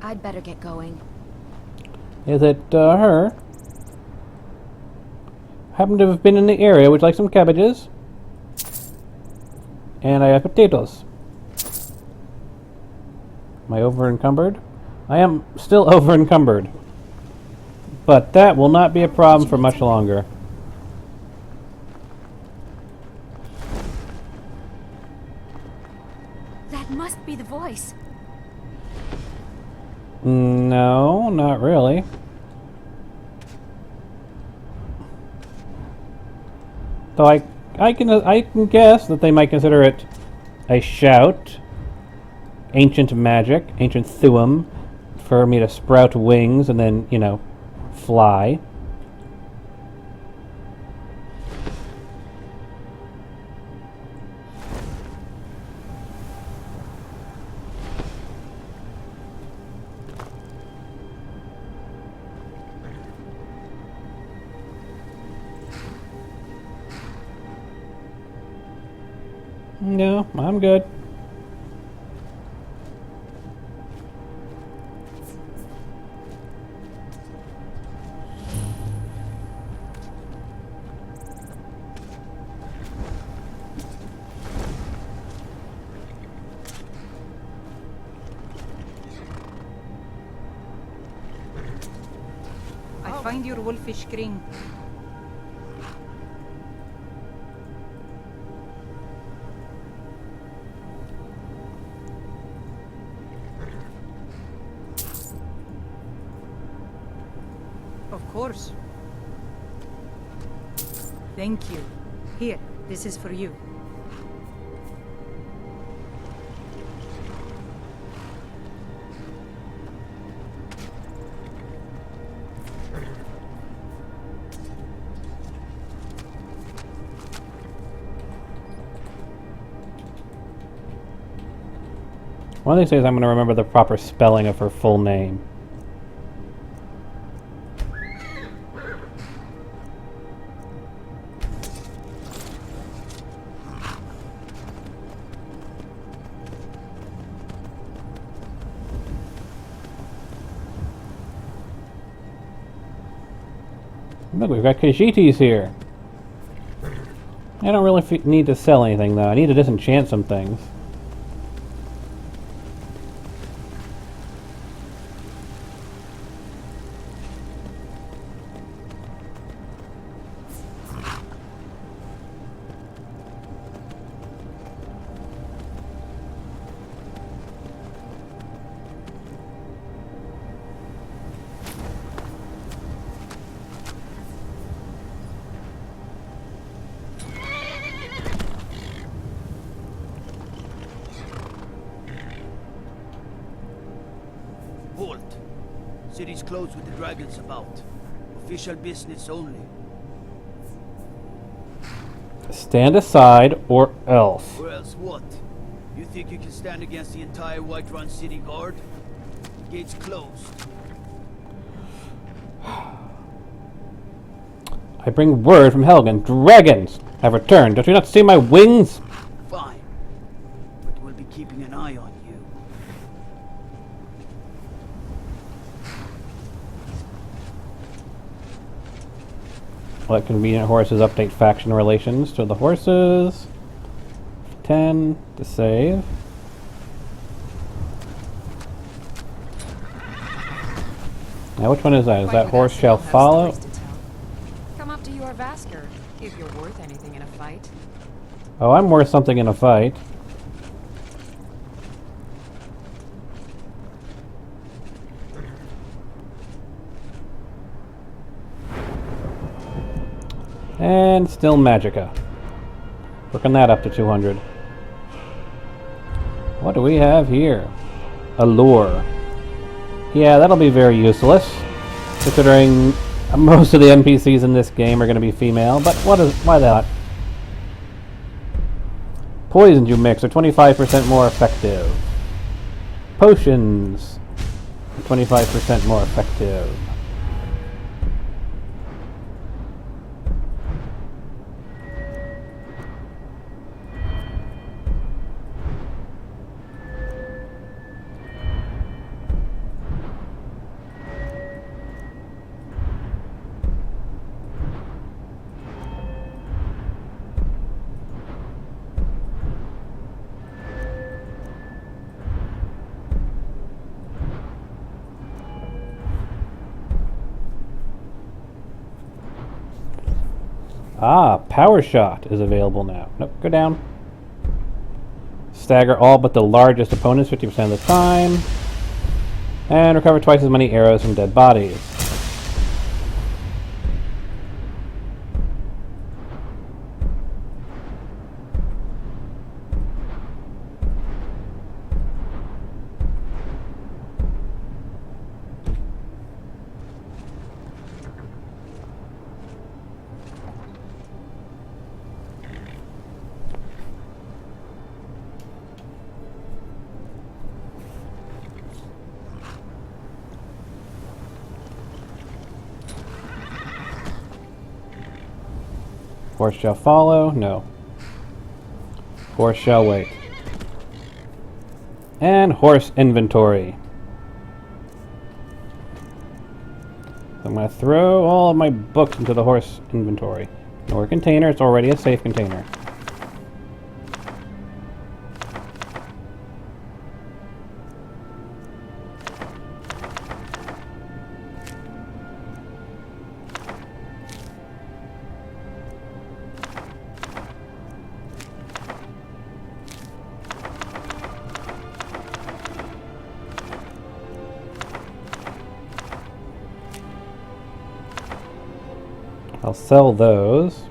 I'd better get going. Is it her? Happen to have been in the area. Would you like some cabbages? And I have potatoes. Am I over encumbered? I am still over encumbered. But that will not be a problem for much longer. That must be the voice. No, not really. Though I can guess that they might consider it a shout, ancient magic, ancient thuum, for me to sprout wings and then, you know, fly. No, I'm good. I find your wolfish ring. Of course. Thank you. Here, this is for you. One of these days I'm going to remember the proper spelling of her full name. Look, we've got Khajiitis here. I don't really need to sell anything, though. I need to disenchant some things. Halt. City's closed with the dragons about. Official business only. Stand aside, or else. Or else what? You think you can stand against the entire Whiterun City Guard? The gate's closed. I bring word from Helgen. Dragons have returned. Don't you not see my wings? Fine. But we'll be keeping an eye on you. Let convenient horses update faction relations to the horses. 10 to save. Now which one is that? Is that horse shall follow? Come up to your Vasker, if you're worth anything in a fight. Oh, I'm worth something in a fight. And still Magicka. Working that up to 200. What do we have here? Allure. Yeah, that'll be very useless, considering most of the NPCs in this game are going to be female, but why not? Poisons you mix are 25% more effective. Potions, 25% more effective. Ah, Power Shot is available now. Nope, go down. Stagger all but the largest opponents 50% of the time. And recover twice as many arrows from dead bodies. Horse shall follow. No. Horse shall wait. And horse inventory. I'm going to throw all of my books into the horse inventory. Or container. It's already a safe container. I'll sell those.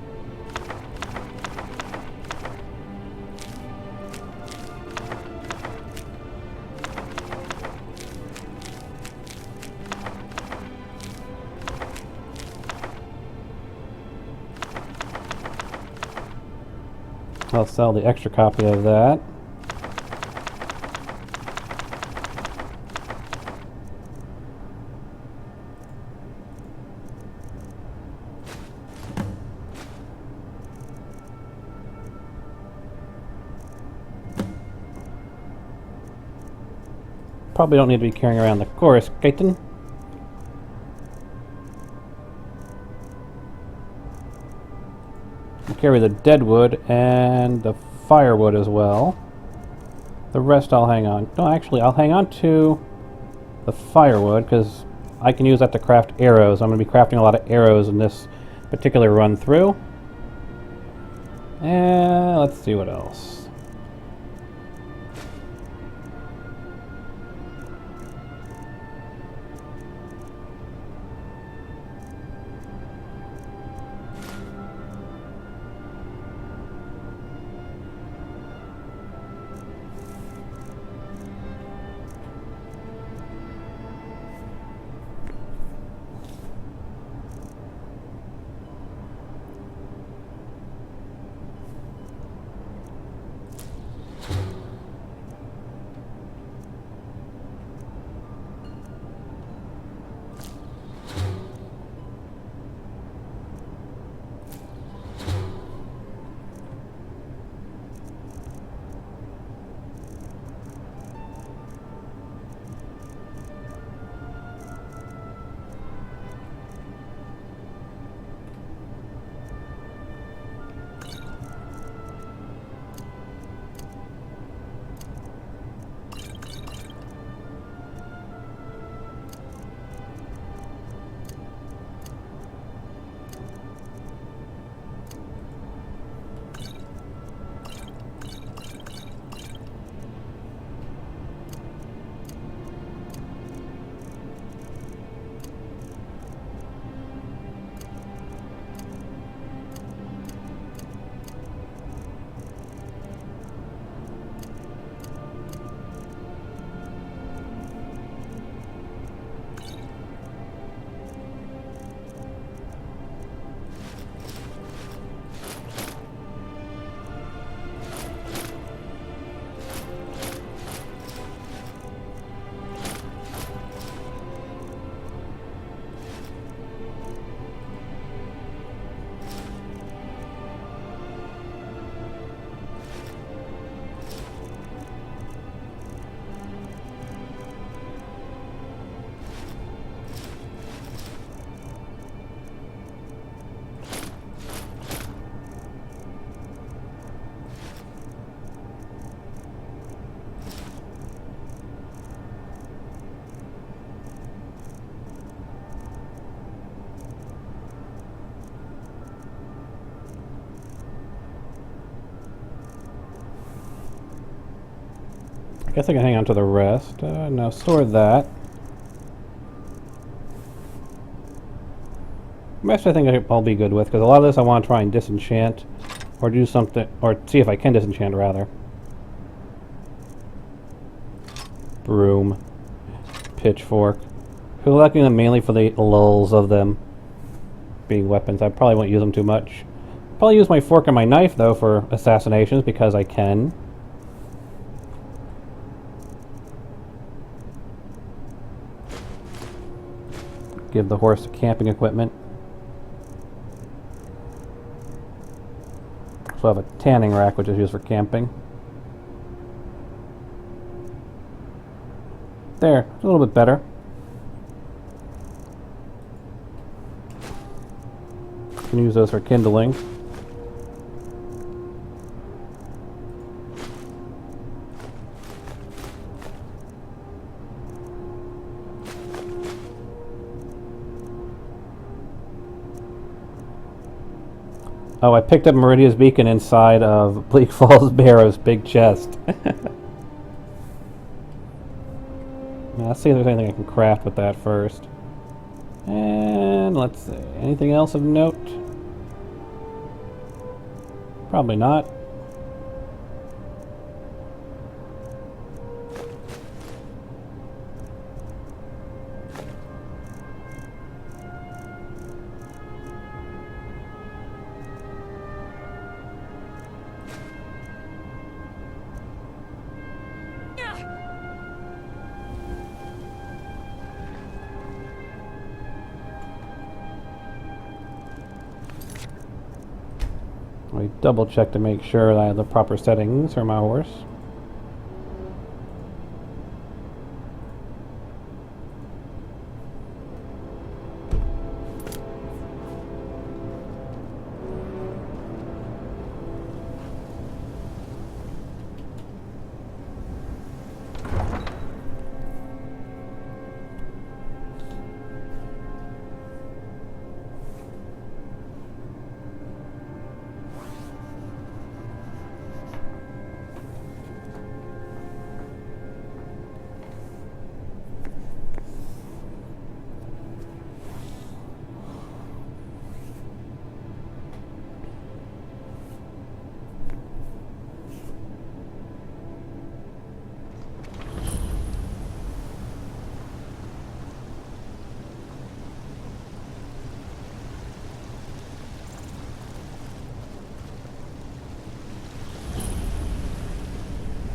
I'll sell the extra copy of that. Probably don't need to be carrying around the chorus, Gaten. I'll carry the deadwood and the firewood as well. The rest I'll hang on. No, actually, I'll hang on to the firewood because I can use that to craft arrows. I'm going to be crafting a lot of arrows in this particular run through. And let's see what else. I guess I can hang on to the rest. No, store that. Rest I think I'll be good with, because a lot of this I want to try and disenchant, or do something, or see if I can disenchant rather. Broom. Pitchfork. Collecting them mainly for the lulls of them being weapons. I probably won't use them too much. Probably use my fork and my knife, though, for assassinations, because I can. Give the horse camping equipment. So I have a tanning rack, which is used for camping. There, a little bit better. Can use those for kindling. Oh, I picked up Meridia's Beacon inside of Bleak Falls Barrow's big chest. Let's see if there's anything I can craft with that first. And let's see. Anything else of note? Probably not. I double check to make sure that I have the proper settings for my horse.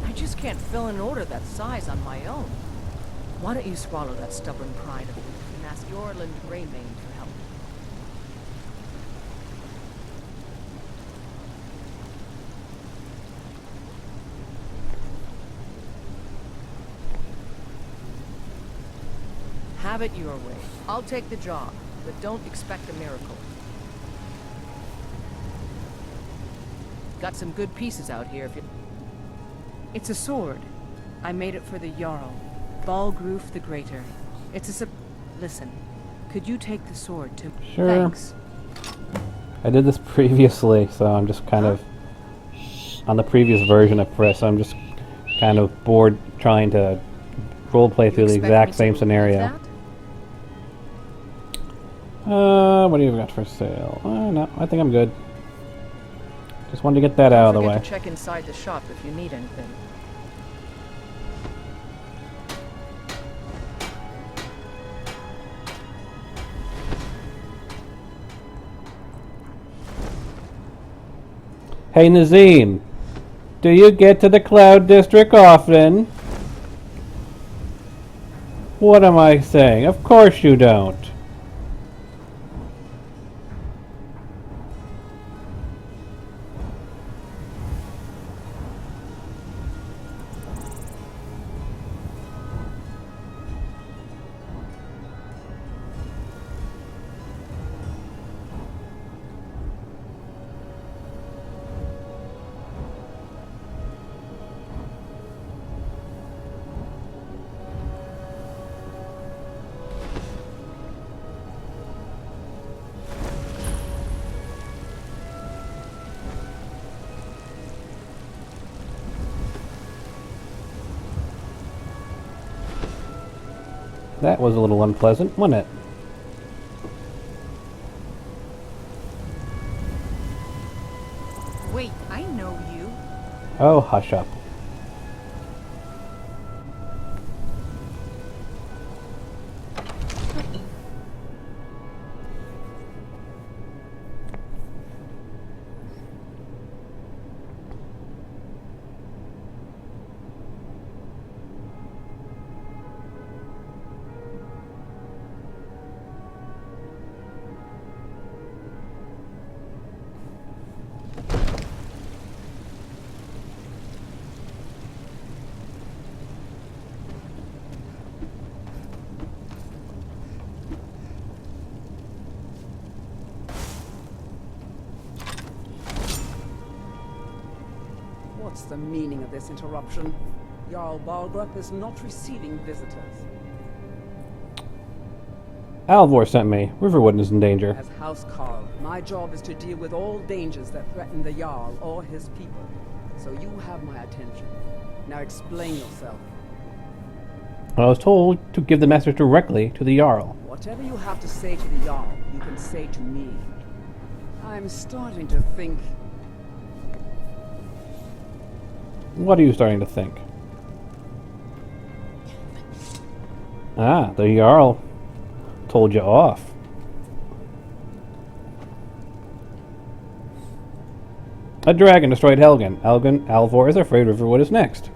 I just can't fill an order that size on my own. Why don't you swallow that stubborn pride of yours and ask Yorland Greymane for help? Have it your way. I'll take the job, but don't expect a miracle. Got some good pieces out here if you... It's a sword. I made it for the Jarl, Balgruf the Greater. It's a Listen, could you take the sword to... Sure. Thanks. I did this previously, so I'm just kind of on the previous version of Frisk, so I'm just kind of bored trying to roleplay through the expect exact me to same believe scenario. that? What do you got for sale? No, I think I'm good. Just wanted to get that out of the Don't way. forget to check inside the shop if you need anything. Hey Nazim, do you get to the Cloud District often? What am I saying? Of course you don't. That was a little unpleasant, wasn't it? Wait, I know you. Oh, hush up. What's the meaning of this interruption? Jarl Balgruuf is not receiving visitors. Alvor sent me. Riverwood is in danger. As Housecarl, my job is to deal with all dangers that threaten the Jarl or his people. So you have my attention. Now explain yourself. I was told to give the message directly to the Jarl. Whatever you have to say to the Jarl, you can say to me. I'm starting to think... What are you starting to think? Ah, the Jarl told you off. A dragon destroyed Helgen. Alvor is afraid Riverwood is next.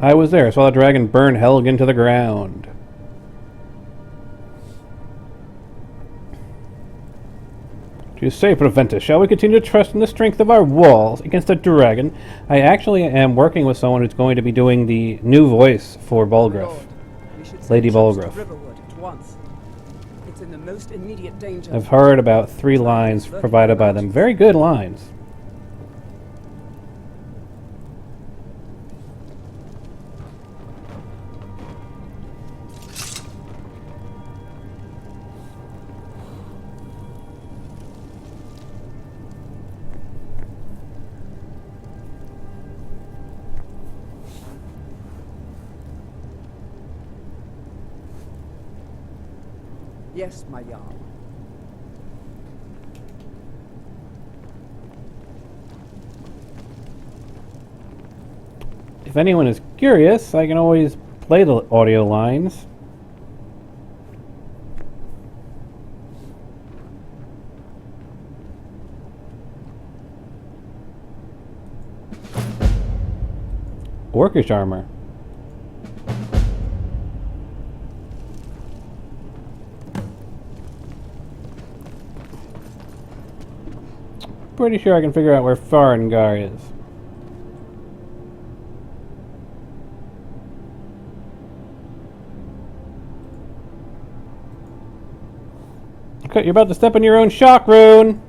I was there, saw the dragon burn Helgen to the ground. To say Preventus, shall we continue to trust in the strength of our walls against the dragon? I actually am working with someone who's going to be doing the new voice for Balgruuf. Lord, we should send Lady troops to Balgruuf. Riverwood at once. It's in the most immediate danger. I've heard about 3 lines provided by them. Very good lines. Yes, my Jarl. If anyone is curious, I can always play the audio lines. Orcish armor. Pretty sure I can figure out where Farengar is. Okay, you're about to step in your own shock rune!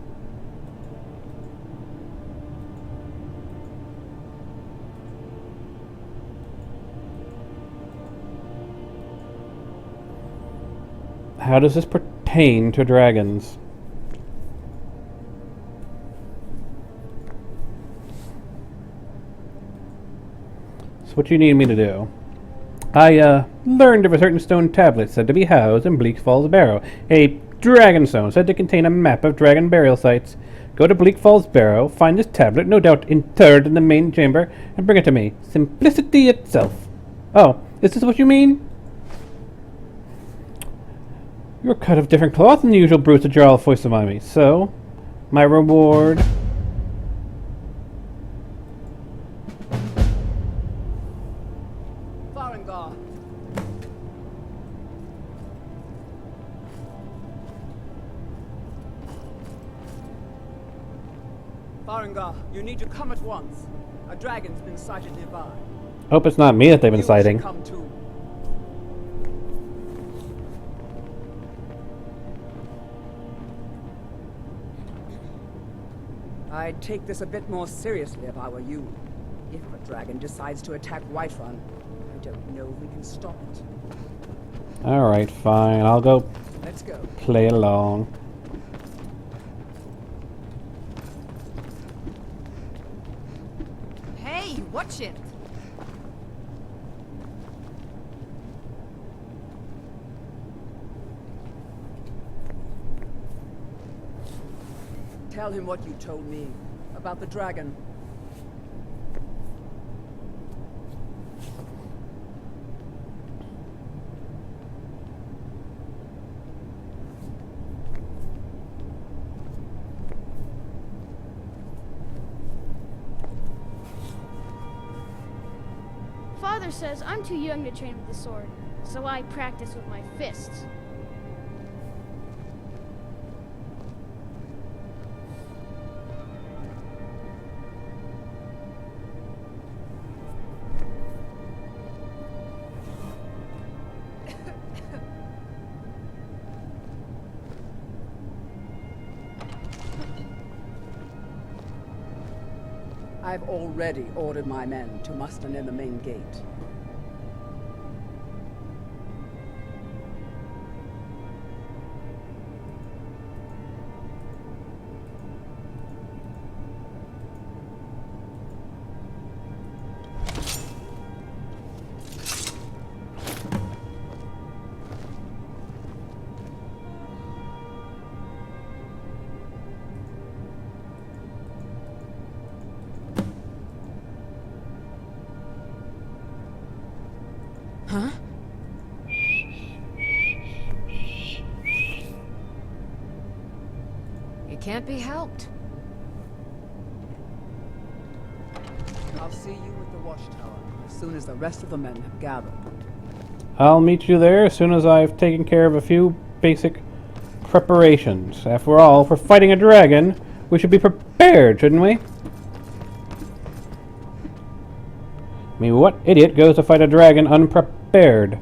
How does this pertain to dragons? What you need me to do? I learned of a certain stone tablet said to be housed in Bleak Falls Barrow. A dragon stone said to contain a map of dragon burial sites. Go to Bleak Falls Barrow, find this tablet, no doubt interred in the main chamber, and bring it to me. Simplicity itself. Oh, is this what you mean? You're cut of different cloth than the usual brutes of Jarl foisted by me. So, my reward... Farengar! Farengar, you need to come at once. A dragon's been sighted nearby. Hope it's not me that they've been You should sighting. come too. I'd take this a bit more seriously if I were you. If a dragon decides to attack Whiterun, I don't know if we can stop it. Alright, fine. I'll go Let's go. play along. Hey, watch it! Tell him what you told me about the dragon. Father says I'm too young to train with the sword, so I practice with my fists. I've already ordered my men to muster near the main gate. Huh? It can't be helped. I'll see you at the watchtower as soon as the rest of the men have gathered. I'll meet you there as soon as I've taken care of a few basic preparations. After all, if we're fighting a dragon, we should be prepared, shouldn't we? I mean, what idiot goes to fight a dragon unprepared?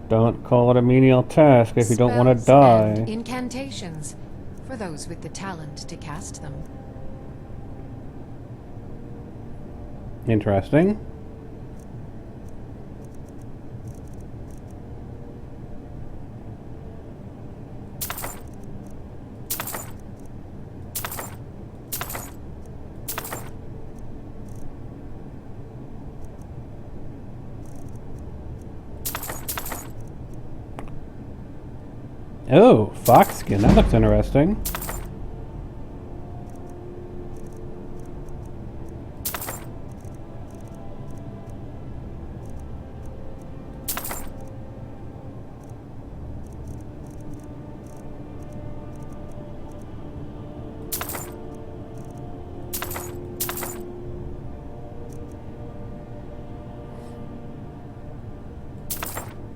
Don't call it a menial task if you don't want to Spells and die. incantations for those with the talent to cast them. Interesting. Oh, fox skin. That looks interesting.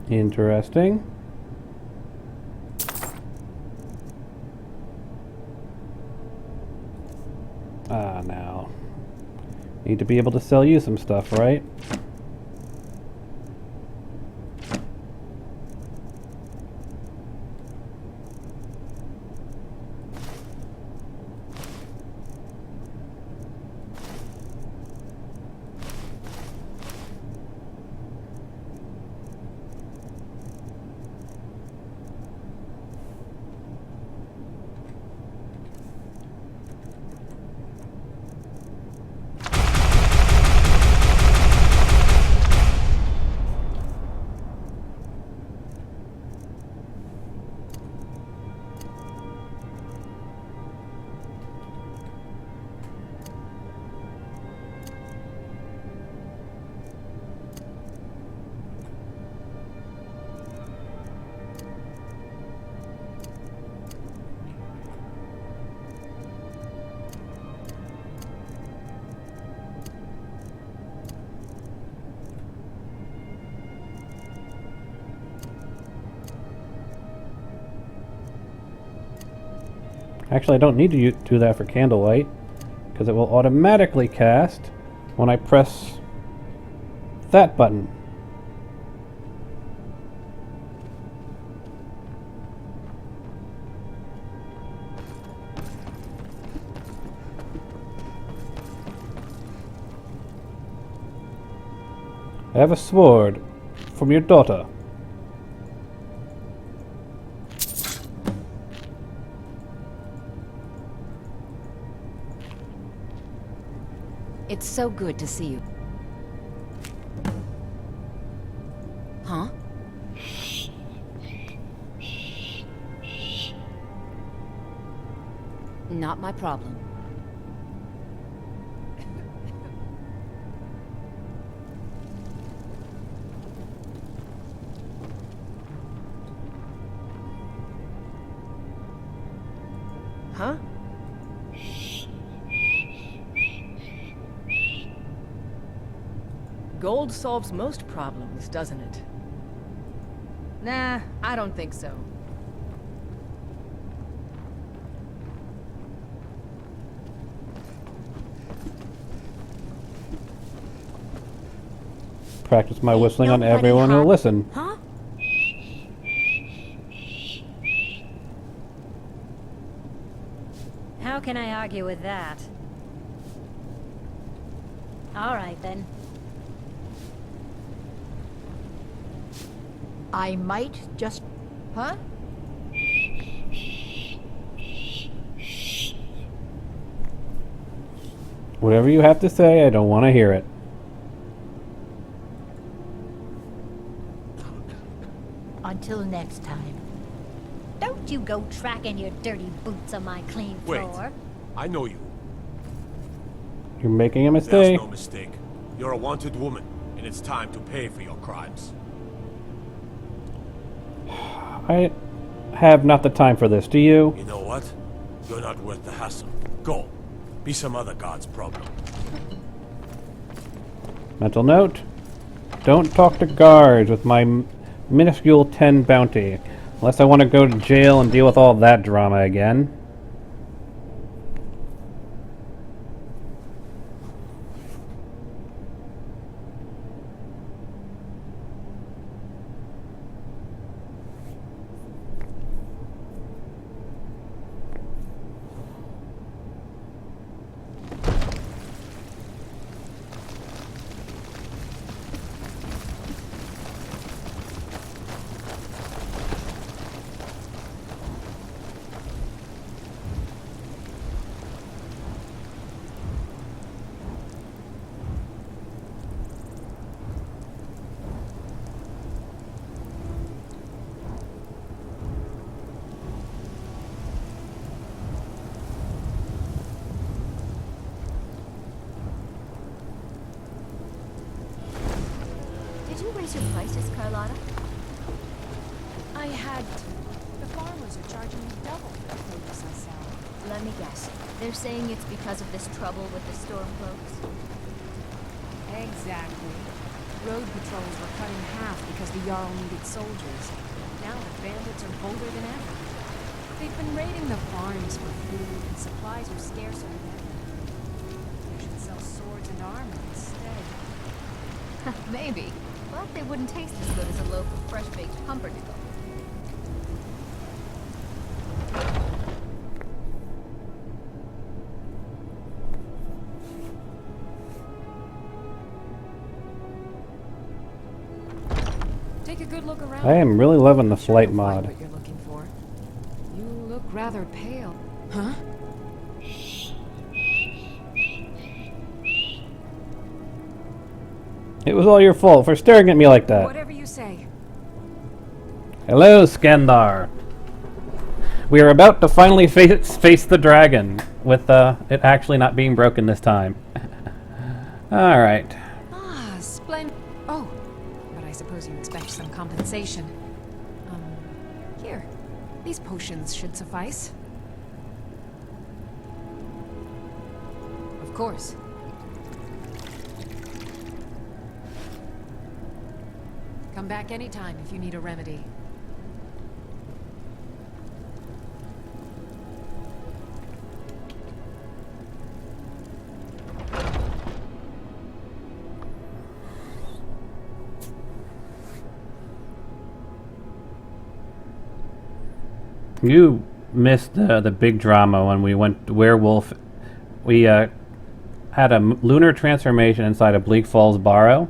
Interesting. Ah, now. Need to be able to sell you some stuff, right? Actually, I don't need to do that for candlelight, because it will automatically cast when I press that button. I have a sword from your daughter. It's so good to see you. Huh? Not my problem. Huh? Gold solves most problems, doesn't it? Nah, I don't think so. Practice my whistling on nobody everyone who'll hot. listen. Huh? How can I argue with that? All right, then. I might just... Huh? Whatever you have to say, I don't want to hear it. Until next time. Don't you go tracking your dirty boots on my clean Wait. floor. I know you. You're making a There's mistake. no mistake. You're a wanted woman, and it's time to pay for your crimes. I have not the time for this, do you? You know what? You're not worth the hassle. Go. Be some other god's problem. Mental note. Don't talk to guards with my minuscule 10 bounty. Unless I want to go to jail and deal with all that drama again. Did you raise your prices, Carlotta? I had to. The farmers are charging me double for the produce I sell. Let me guess. They're saying it's because of this trouble with the stormcloaks? Exactly. Road patrols were cut in half because the Jarl needed soldiers. Now the bandits are bolder than ever. They've been raiding the farms for food, and supplies are scarcer than ever. They should sell swords and armor instead. Maybe. But they wouldn't taste as good as a loaf of fresh-baked pumpernickel. Take a good look around. I am really loving the Sure flight you'll find mod. what you're looking for. You look rather pale. Huh? It was all your fault for staring at me like that. Whatever you say. Hello, Skandar. We are about to finally face the dragon, with it actually not being broken this time. Alright. Ah, splendid. Oh, but I suppose you expect some compensation. Here. These potions should suffice. Of course. Come back anytime if you need a remedy. You missed the big drama when we went werewolf. We had a lunar transformation inside of Bleak Falls Barrow.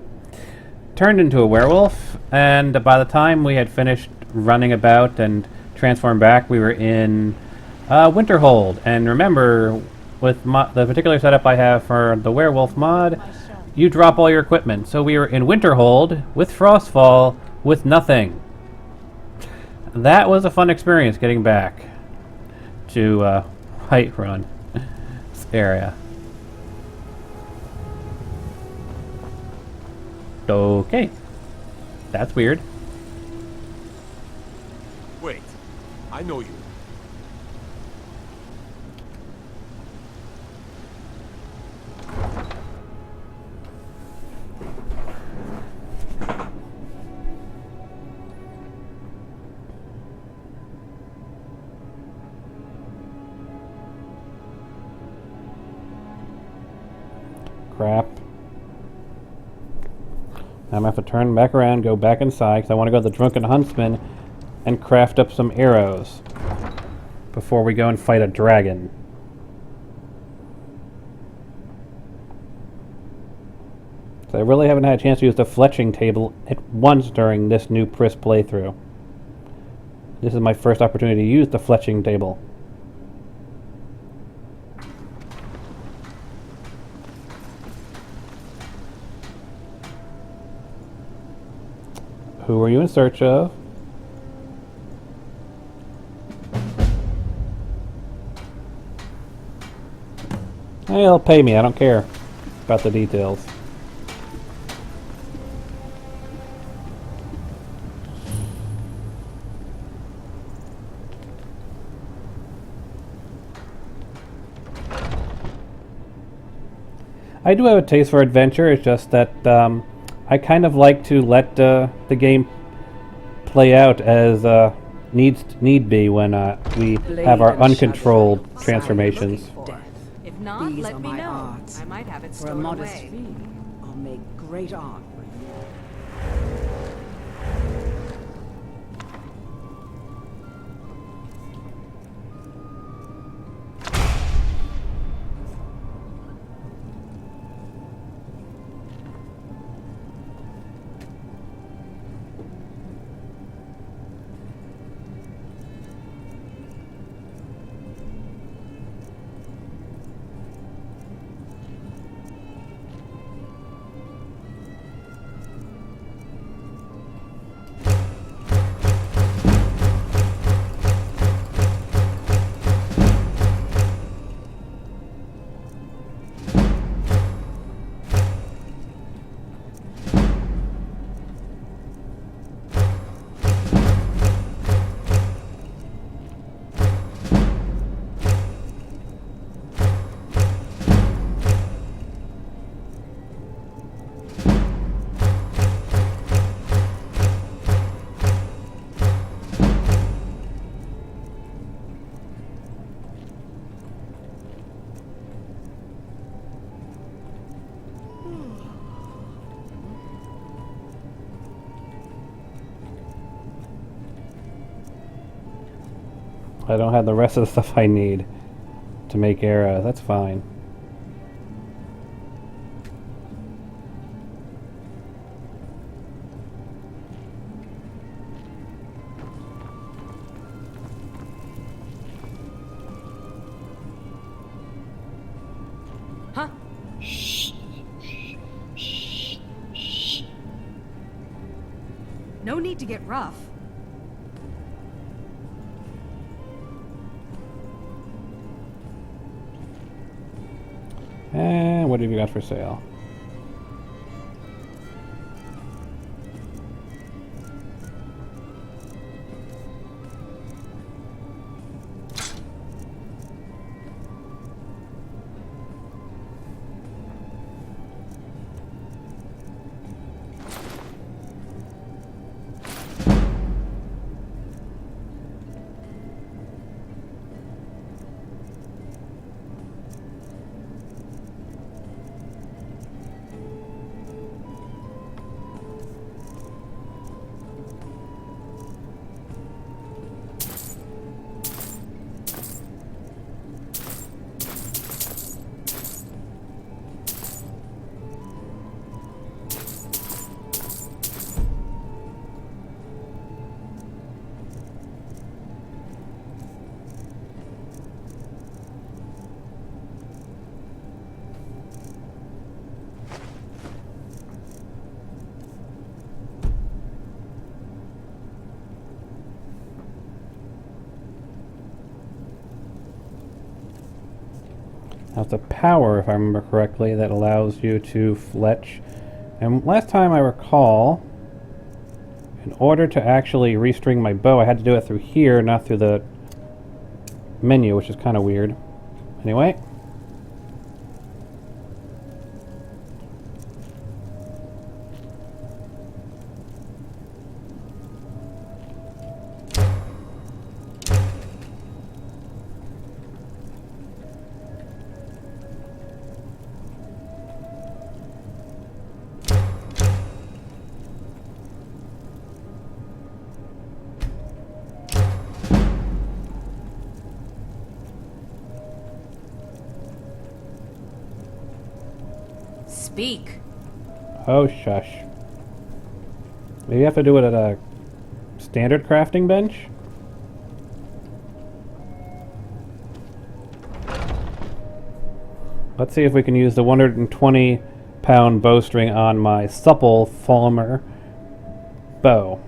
Turned into a werewolf, and by the time we had finished running about and transformed back, we were in Winterhold. And remember, with the particular setup I have for the werewolf mod, you drop all your equipment. So we were in Winterhold with Frostfall with nothing. That was a fun experience getting back to Whiterun area. Okay. That's weird. Wait, I know you. Crap. Now I'm going to have to turn back around, go back inside, because I want to go to the Drunken Huntsman and craft up some arrows before we go and fight a dragon. So I really haven't had a chance to use the fletching table at once during this new Priss playthrough. This is my first opportunity to use the fletching table. Who are you in search of? Hey, they'll pay me. I don't care about the details. I do have a taste for adventure. It's just that I kind of like to let the game play out as need be when we have our uncontrolled transformations. If not, These let are me my know. arts. I might have it For a stored modest away. fee, I'll make great art for you. I don't have the rest of the stuff I need to make arrows. That's fine. Huh? No need to get rough. And what have you got for sale? That's a power, if I remember correctly, that allows you to fletch. And last time I recall, in order to actually restring my bow, I had to do it through here, not through the menu, which is kind of weird. Anyway. Speak. Oh, shush. Maybe you have to do it at a standard crafting bench? Let's see if we can use the 120-pound bowstring on my supple Falmer bow.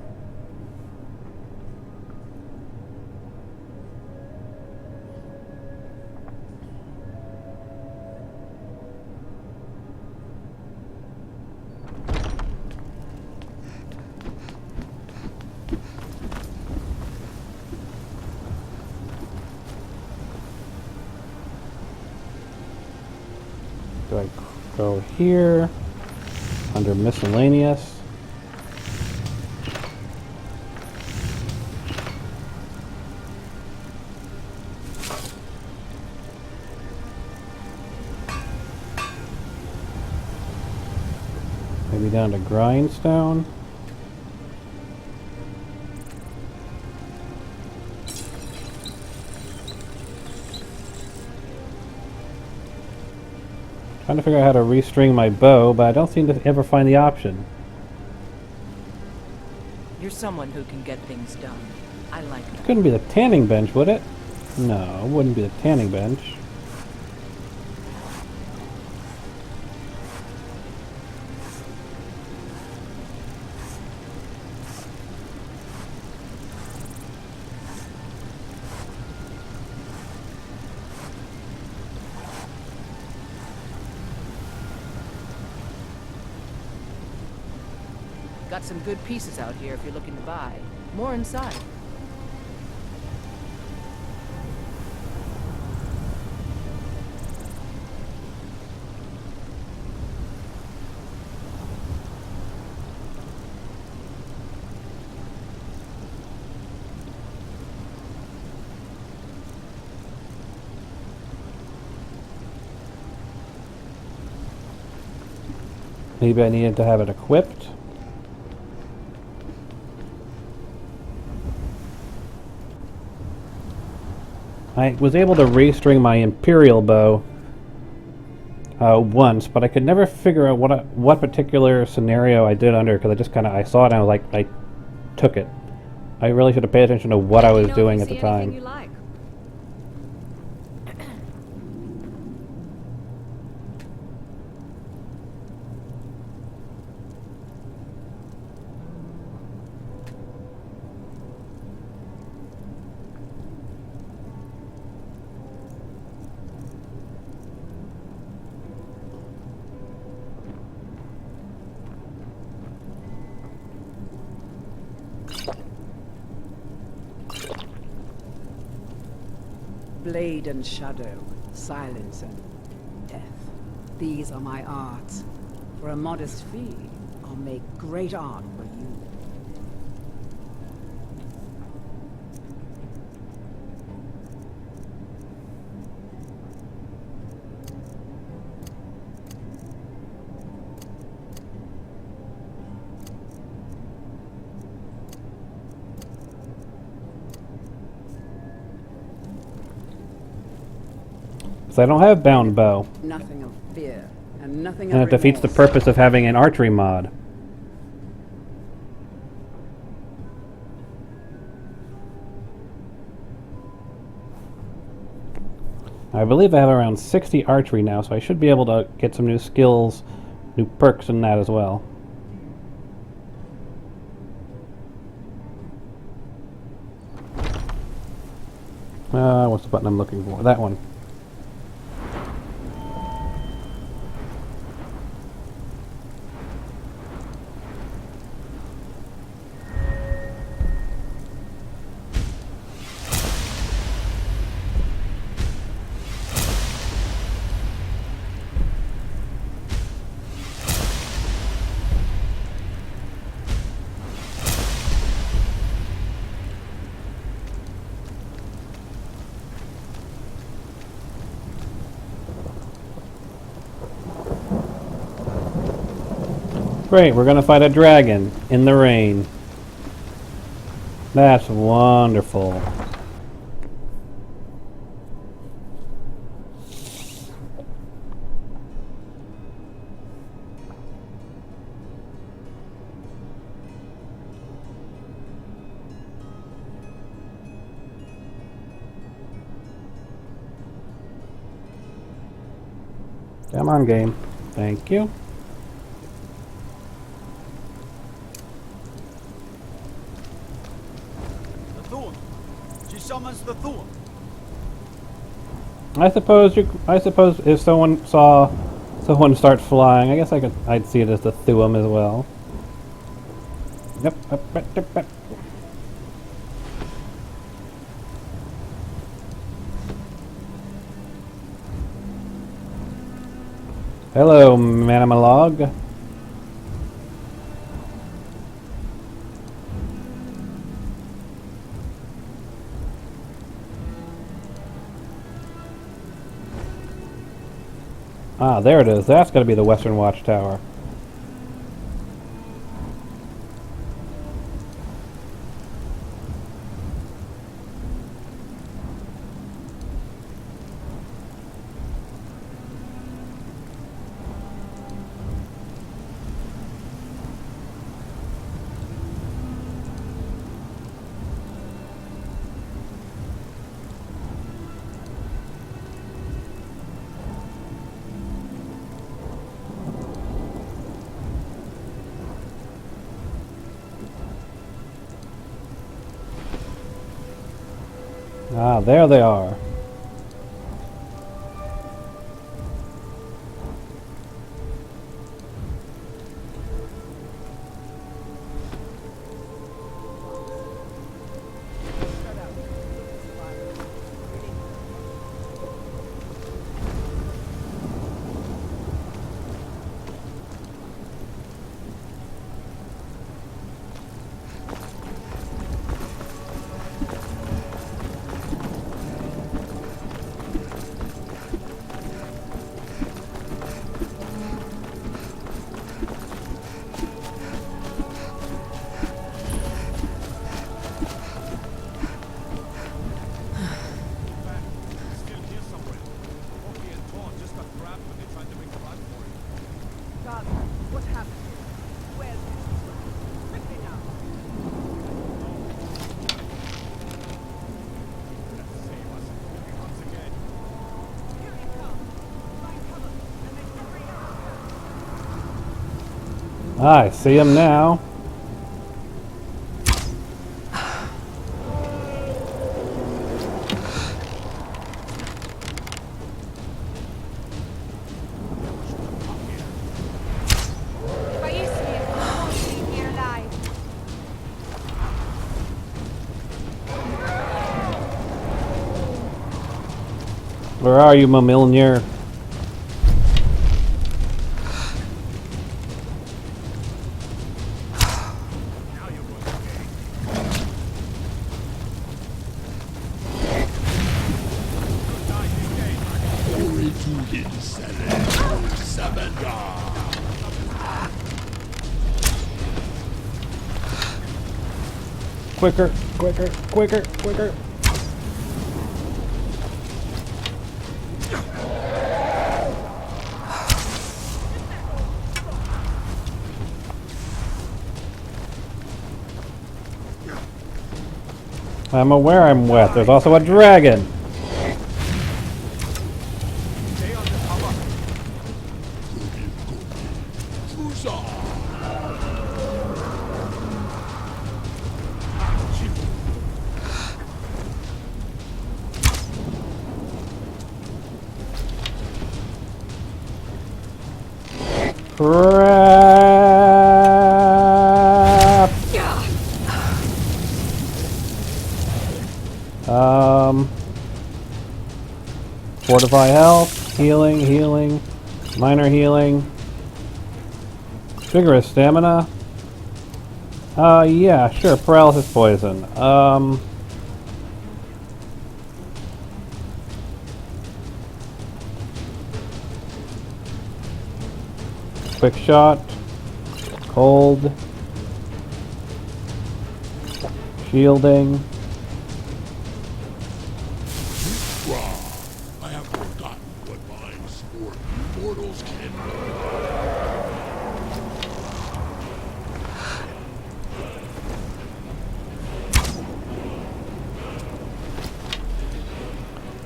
Do I go here, under miscellaneous? Maybe down to grindstone? Trying to figure out how to restring my bow, but I don't seem to ever find the option. You're someone who can get things done. I like It that. couldn't be the tanning bench, would it? No, it wouldn't be the tanning bench. Got some good pieces out here if you're looking to buy. More inside. Maybe I needed to have it equipped. I was able to restring my Imperial bow once, but I could never figure out what particular scenario I did under, because I saw it and I was like, I took it. I really should have paid attention to what I was doing at the time. You like. Blade and shadow, silence and death. These are my arts. For a modest fee, I'll make great art for you. Because I don't have bound bow, Nothing of fear, and nothing and of it defeats the remorse. purpose of having an archery mod. I believe I have around 60 archery now, so I should be able to get some new skills, new perks in that as well. What's the button I'm looking for? That one. Great, we're gonna fight a dragon in the rain. That's wonderful. Come on, game. Thank you. The Thun. She summons the Thun. I suppose if someone saw someone start flying, I guess I'd see it as the Thuum as well. Yep. Hello, Manimalog. Ah, there it is. That's gotta be the Western Watchtower. Ah, there they are. Ah, I see him now. Where are you, Mamilnir? Quicker, quicker, quicker, quicker. I'm aware I'm wet. There's also a dragon. Crap. Fortify health, healing, healing, minor healing, vigorous stamina. Yeah, sure, paralysis poison. Quick shot, Cold. Shielding. I have forgotten what mine sport you mortals can do.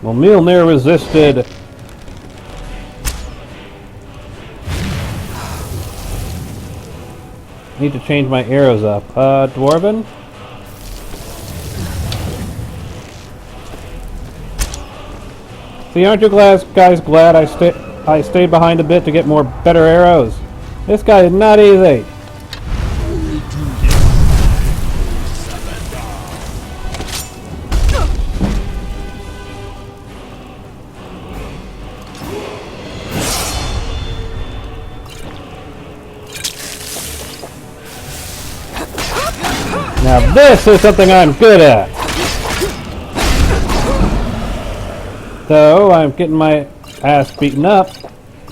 Well, Mjolnir resisted. Need to change my arrows up. Dwarven? See, aren't you guys glad I stayed behind a bit to get more better arrows? This guy is not easy. Now this is something I'm good at. Though I'm getting my ass beaten up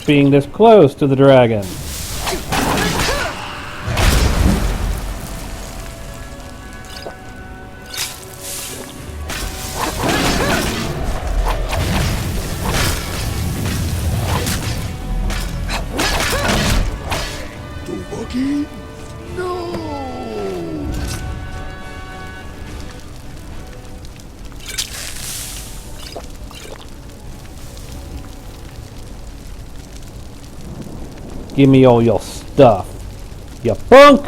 being this close to the dragon. Dovahkiin? No! Give me all your stuff, you punk!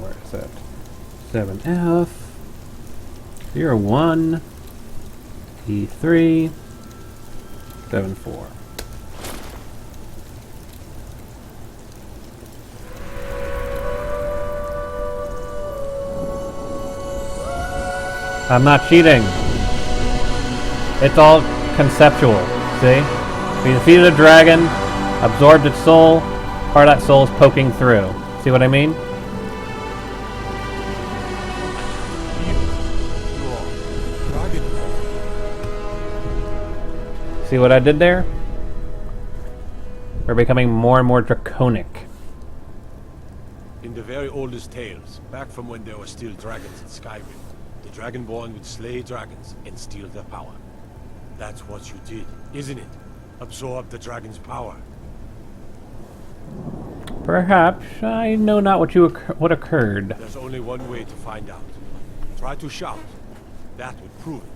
Where is it? 7F. 01. E3. 74. I'm not cheating. It's all conceptual, see? We defeated a dragon, absorbed its soul, part of that soul is poking through. See what I mean? See what I did there? We're becoming more and more draconic. In the very oldest tales, back from when there were still dragons in Skyrim, the Dragonborn would slay dragons and steal their power. That's what you did, isn't it? Absorb the dragon's power. Perhaps. I know not what occurred. There's only one way to find out. Try to shout. That would prove it.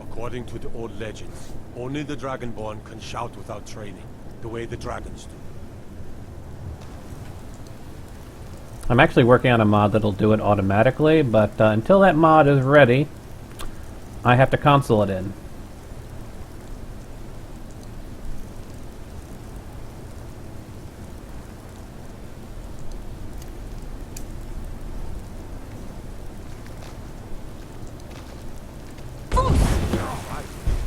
According to the old legends, only the Dragonborn can shout without training, the way the dragons do. I'm actually working on a mod that'll do it automatically, but until that mod is ready, I have to console it in.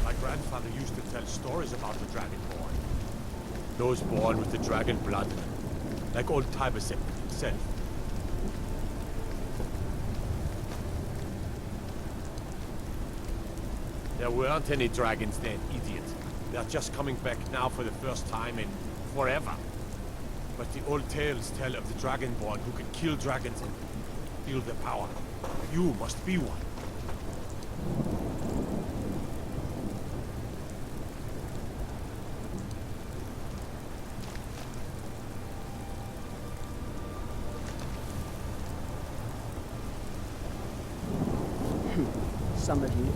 My grandfather used to tell stories about the Dragonborn. Those born with the dragon blood, like old Tybesep himself. There weren't any dragons then, idiot. They're just coming back now for the first time in forever. But the old tales tell of the Dragonborn who can kill dragons and feel their power. You must be one. Some of you.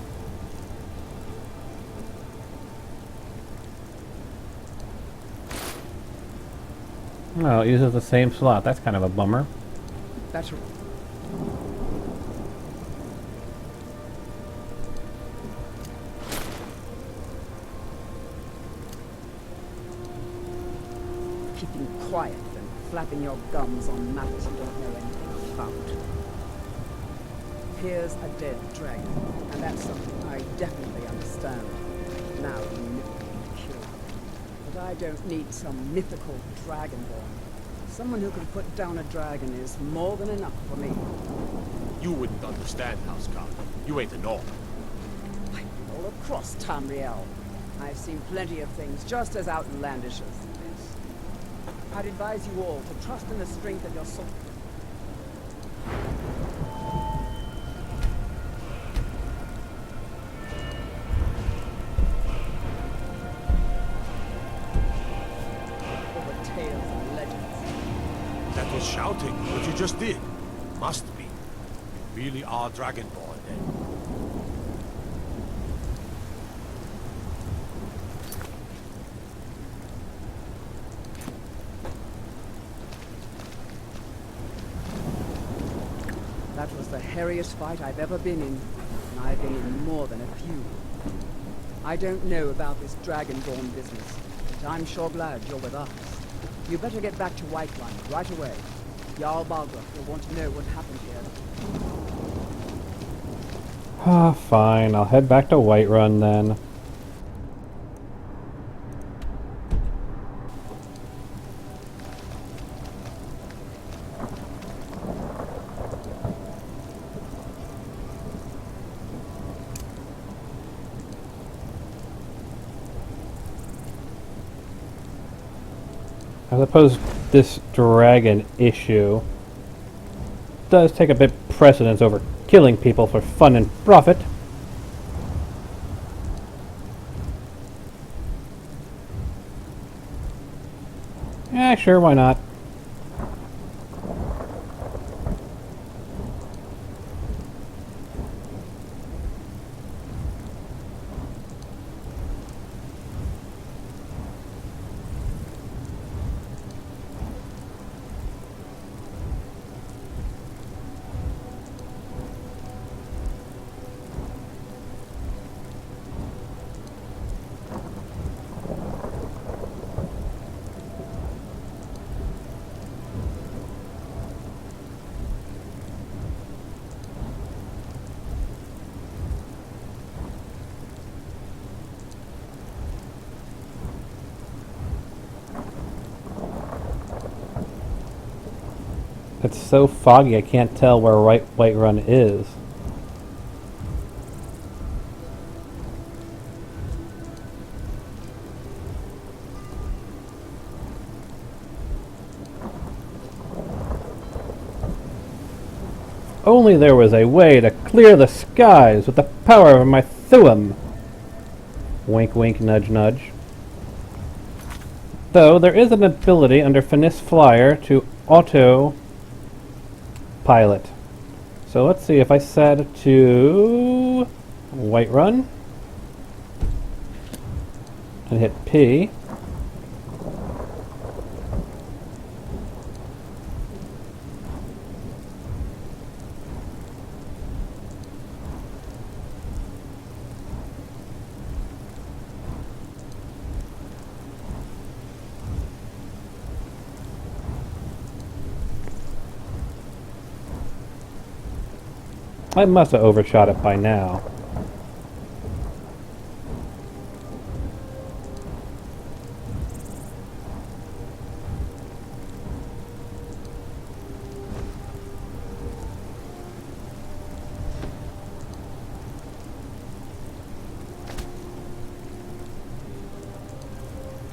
Oh, it uses the same slot. That's kind of a bummer. That's keeping quiet and flapping your gums on matters you don't know anything about. Here's a dead dragon, and that's something I definitely understand. Now you nitpicking to kill. But I don't need some mythical dragonborn. Someone who can put down a dragon is more than enough for me. You wouldn't understand, Houseguard. You ain't a Norm. I've been all across Tamriel. I've seen plenty of things just as outlandish as this. I'd advise you all to trust in the strength of your soul. Over tales and legends. That was shouting, what you just did. Must be. You really are Dragonborn, then. That was the hairiest fight I've ever been in, and I've been in more than a few. I don't know about this Dragonborn business, but I'm sure glad you're with us. You better get back to Whiterun right away. Jarl Balgruuf will want to know what happened here. Ah, fine. I'll head back to Whiterun then. I suppose this dragon issue does take a bit precedence over killing people for fun and profit. Yeah, sure, why not? It's so foggy I can't tell where Whiterun is. Only there was a way to clear the skies with the power of my Thuum. Wink wink nudge nudge. Though there is an ability under Finis Flyer to auto pilot. So let's see if I set it to Whiterun and hit P. I must have overshot it by now.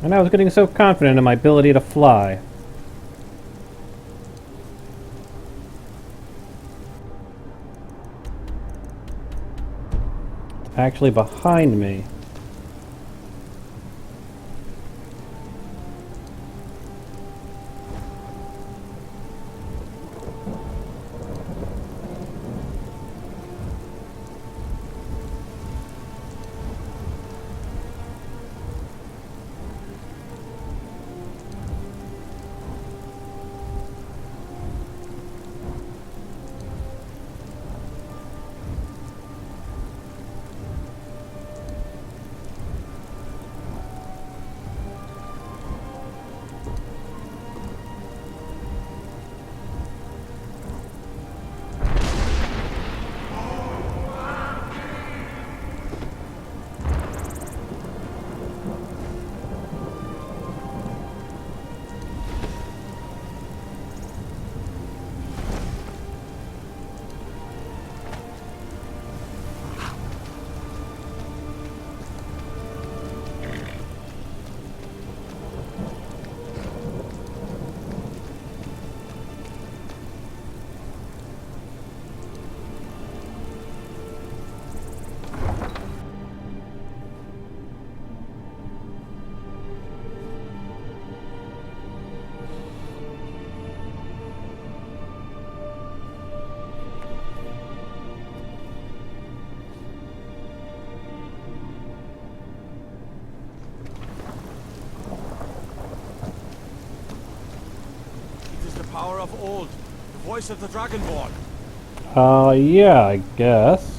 And I was getting so confident in my ability to fly. It's actually behind me. It is the power of old, the voice of the Dragonborn. Yeah, I guess.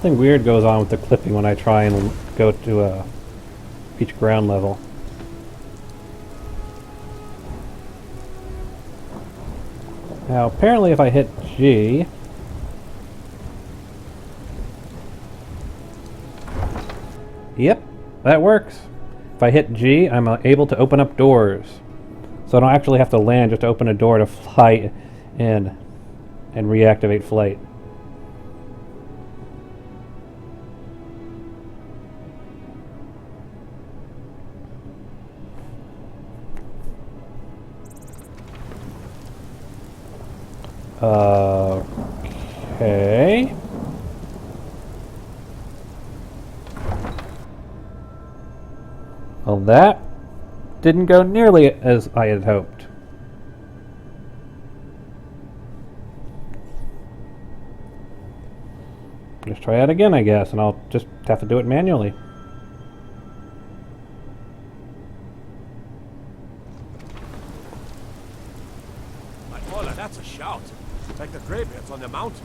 Something weird goes on with the clipping when I try and go to each ground level. Now, apparently if I hit G... Yep, that works. If I hit G, I'm able to open up doors. So I don't actually have to land just to open a door to fly in and reactivate flight. Okay. Well, that didn't go nearly as I had hoped. Just try it again, I guess, and I'll just have to do it manually. My Paula, that's a shout. Like the greybeards on the mountain.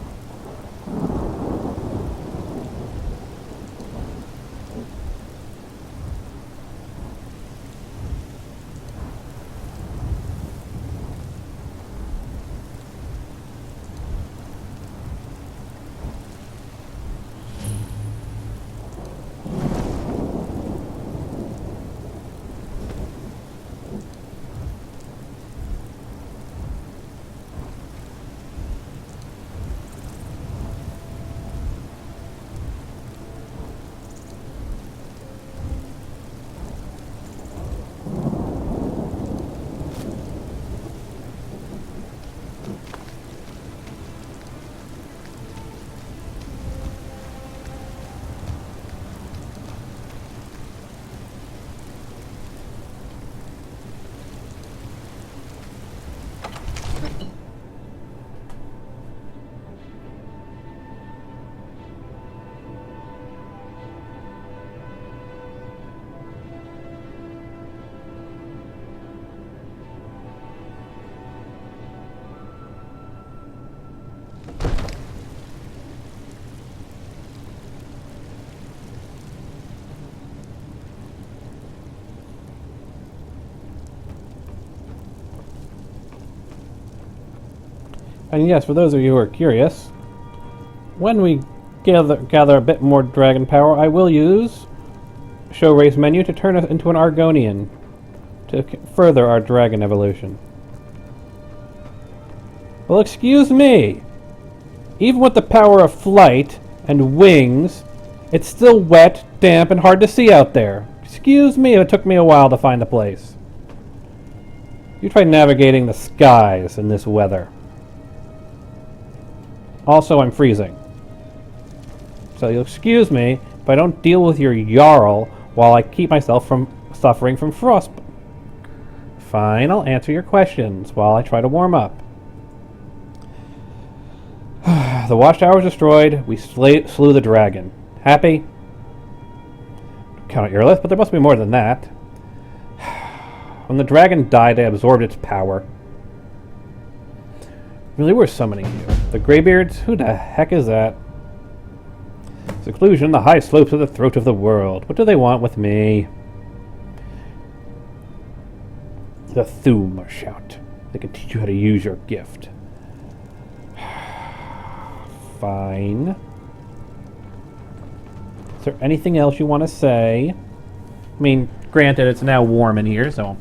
And yes, for those of you who are curious, when we gather a bit more dragon power, I will use show race menu to turn us into an Argonian to further our dragon evolution. Well, excuse me. Even with the power of flight and wings, it's still wet, damp, and hard to see out there. Excuse me if it took me a while to find the place. You try navigating the skies in this weather. Also, I'm freezing. So you'll excuse me if I don't deal with your Jarl while I keep myself from suffering from frost. Fine, I'll answer your questions while I try to warm up. The watchtower was destroyed. We slew the dragon. Happy? Count Irilith, but there must be more than that. When the dragon died, I absorbed its power. Really were summoning you. The Greybeards? Who the heck is that? Seclusion, the high slopes of the throat of the world. What do they want with me? The Thu'um are shout. They can teach you how to use your gift. Fine. Is there anything else you want to say? I mean, granted, it's now warm in here, so...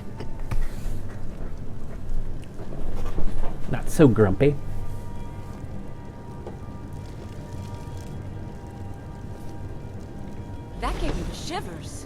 not so grumpy. That gave me the shivers.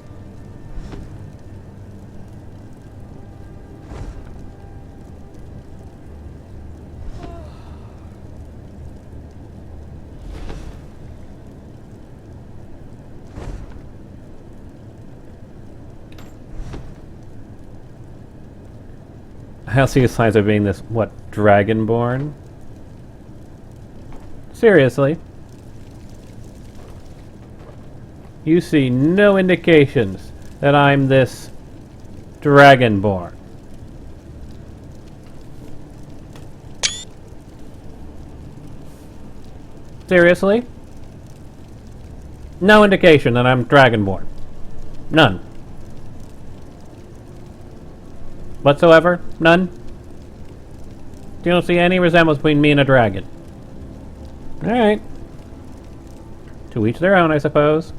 I see signs of being this, what, Dragonborn? Seriously? You see no indications that I'm this Dragonborn. Seriously? No indication that I'm Dragonborn. None. Whatsoever? None? You don't see any resemblance between me and a dragon. Alright. To each their own, I suppose.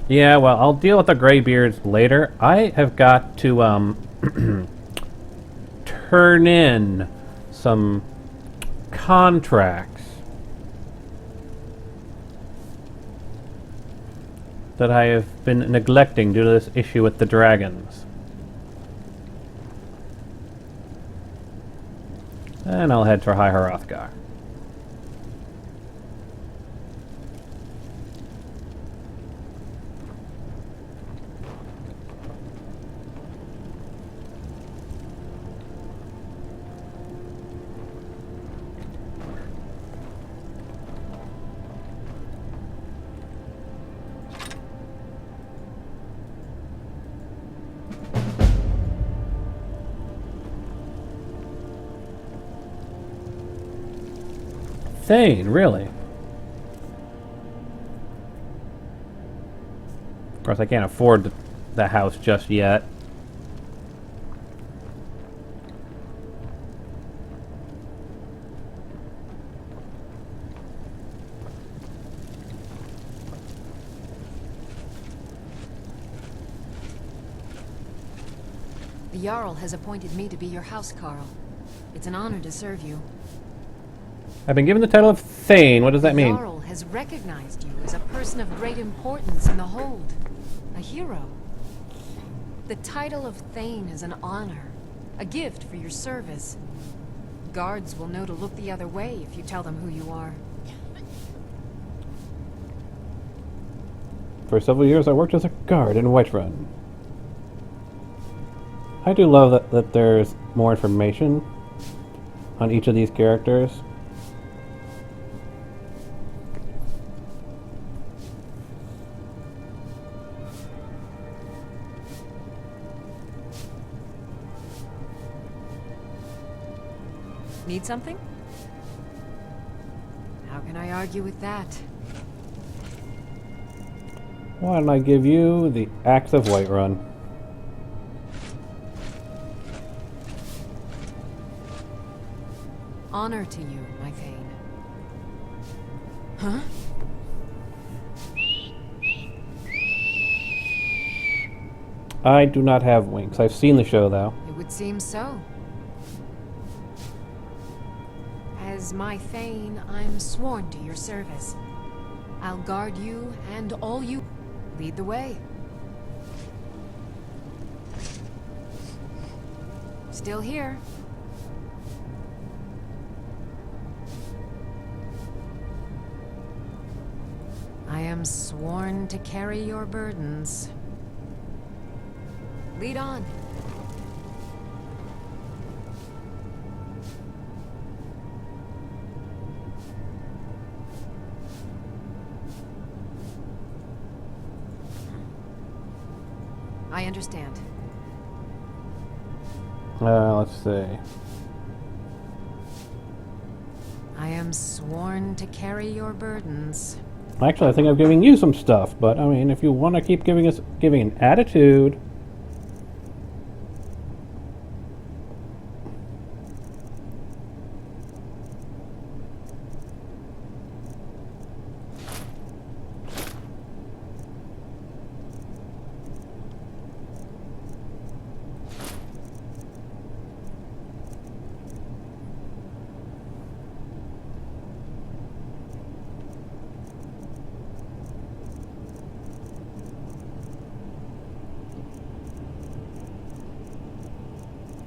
Yeah, well, I'll deal with the Greybeards later. I have got to, turn in some contracts that I have been neglecting due to this issue with the dragons. And I'll head for High Hrothgar. Thane, really? Of course, I can't afford the house just yet. The Jarl has appointed me to be your housecarl. It's an honor to serve you. I've been given the title of Thane. What does that mean? The Jarl has recognized you as a person of great importance in the Hold. A hero. The title of Thane is an honor. A gift for your service. Guards will know to look the other way if you tell them who you are. For several years I worked as a guard in Whiterun. I do love that there's more information on each of these characters. Need something? How can I argue with that? Why don't I give you the Axe of Whiterun? Honor to you, my Thane. Huh? I do not have wings. I've seen the show, though. It would seem so. As my Thane, I'm sworn to your service. I'll guard you and all you. Lead the way. Still here. I am sworn to carry your burdens. Lead on. I understand. Let's see. I am sworn to carry your burdens. Actually, I think I'm giving you some stuff, but I mean, if you want to keep giving an attitude.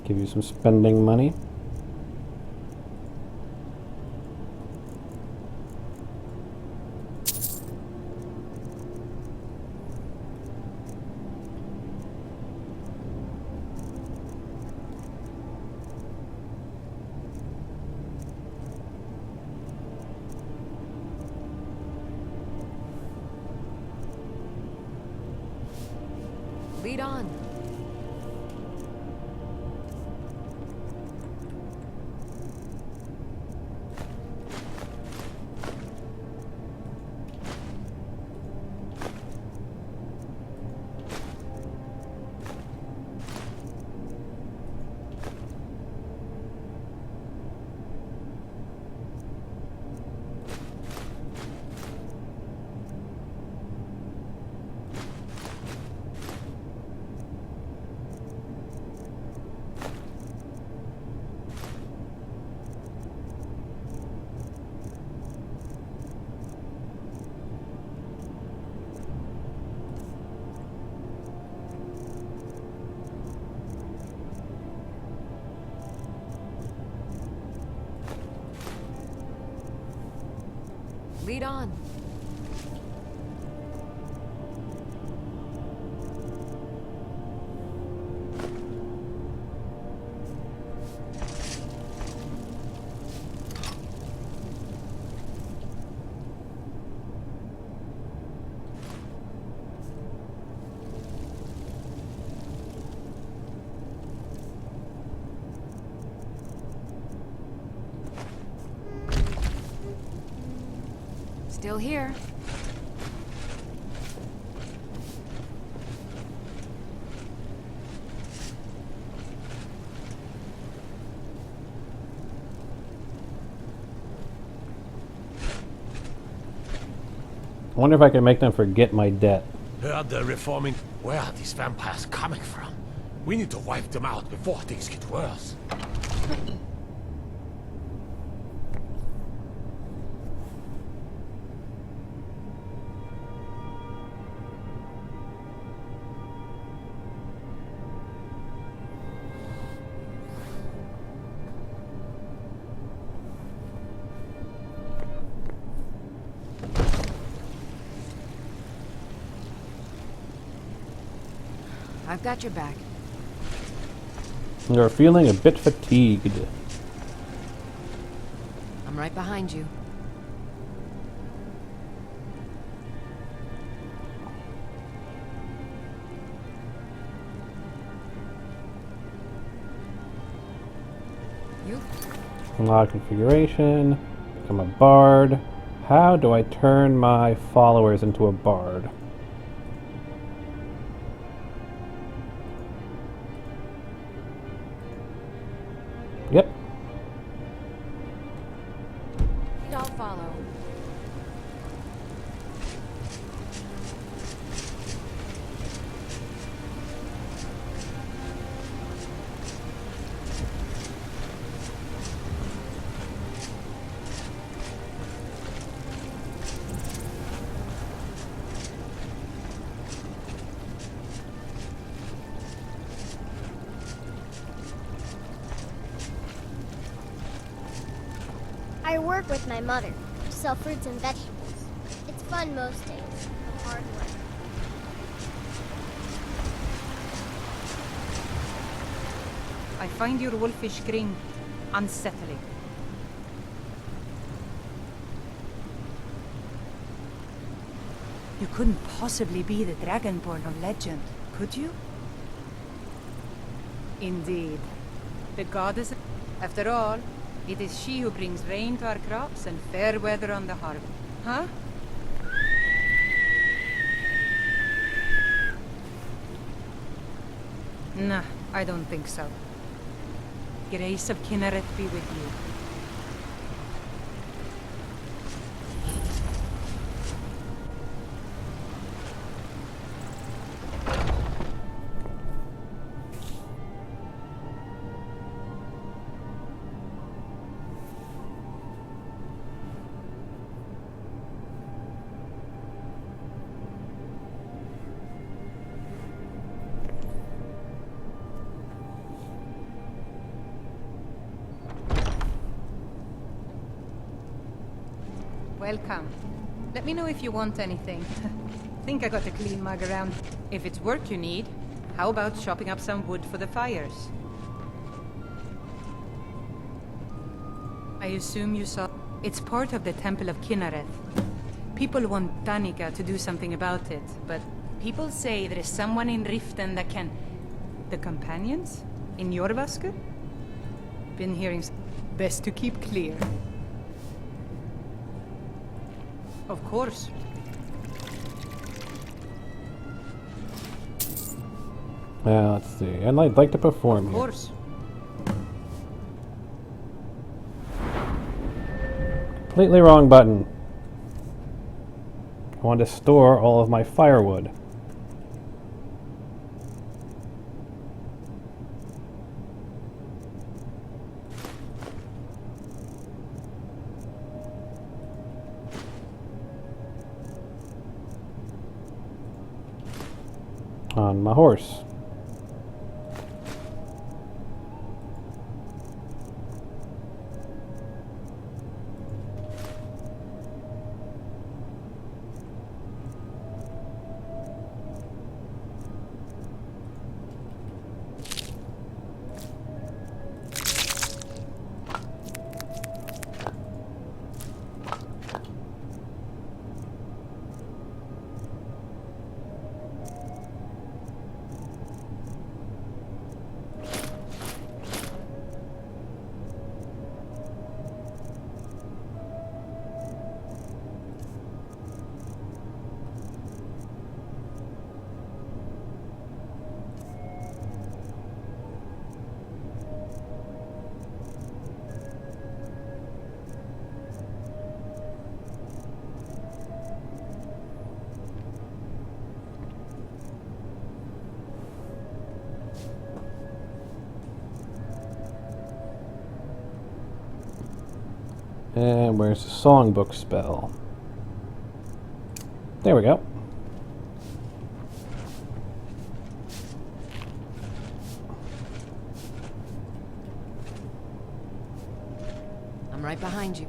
Give you some spending money. Lead on. Lead on. Still here. I wonder if I can make them forget my debt. Heard they're reforming. Where are these vampires coming from? We need to wipe them out before things get worse. I've got your back. You're feeling a bit fatigued. I'm right behind you. You Mod configuration. Become a bard. How do I turn my followers into a bard? Yep. I'll follow. I work with my mother to sell fruits and vegetables. It's fun most days, but hard work. I find your wolfish grin unsettling. You couldn't possibly be the Dragonborn of legend, could you? Indeed. The goddess... After all, it is she who brings rain to our crops and fair weather on the harvest. Huh? Nah, I don't think so. Grace of Kinneret be with you. Welcome. Let me know if you want anything. Think I got a clean mug around. If it's work you need, how about chopping up some wood for the fires? I assume you saw... It's part of the Temple of Kinneret. People want Danica to do something about it, but people say there is someone in Riften that can... The companions? In Jorvaskr? Been hearing... Best to keep clear. Of course. Let's see. I'd like to perform Of here. course. Completely wrong button. I want to store all of my firewood. On my horse. And where's the songbook spell? There we go. I'm right behind you.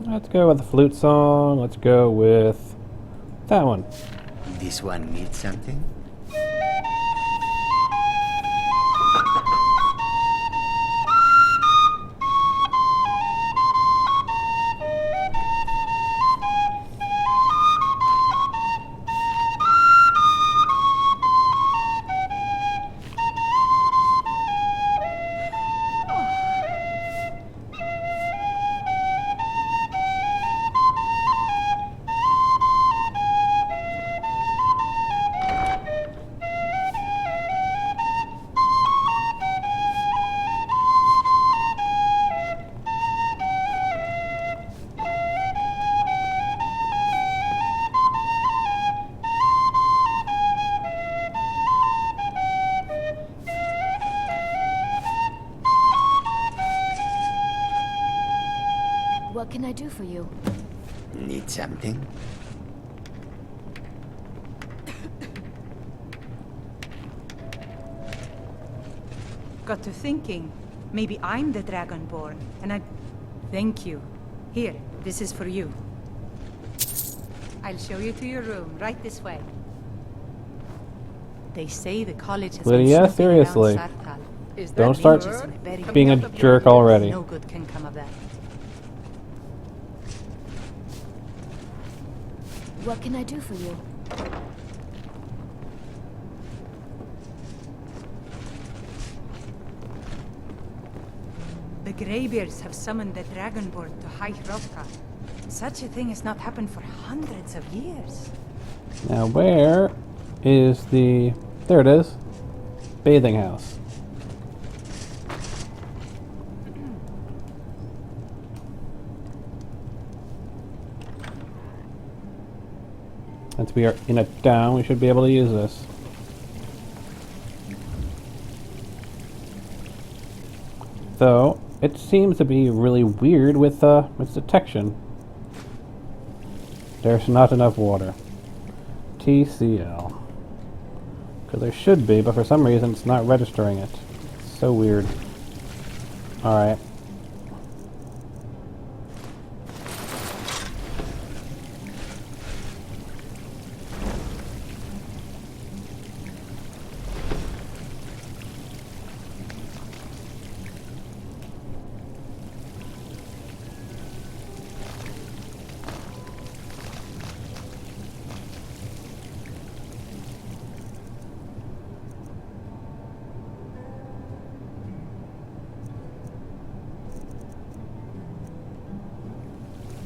Let's go with the flute song. Let's go with that one. This one needs something? do for you? Need something? Got to thinking. Maybe I'm the Dragonborn, and I... Thank you. Here, this is for you. I'll show you to your room, right this way. They say the college has Lydia, been snooping around seriously. Sarthal. Is Don't that start dangerous and very being a bad? jerk already. No good can come of that. What can I do for you? The Greybeards have summoned the Dragonborn to High Hrothgar. Such a thing has not happened for hundreds of years. Now where is the... There it is. Bathing house. Since we are in a town, we should be able to use this. Though, it seems to be really weird with detection. There's not enough water. TCL. Because there should be, but for some reason it's not registering it. It's so weird. Alright.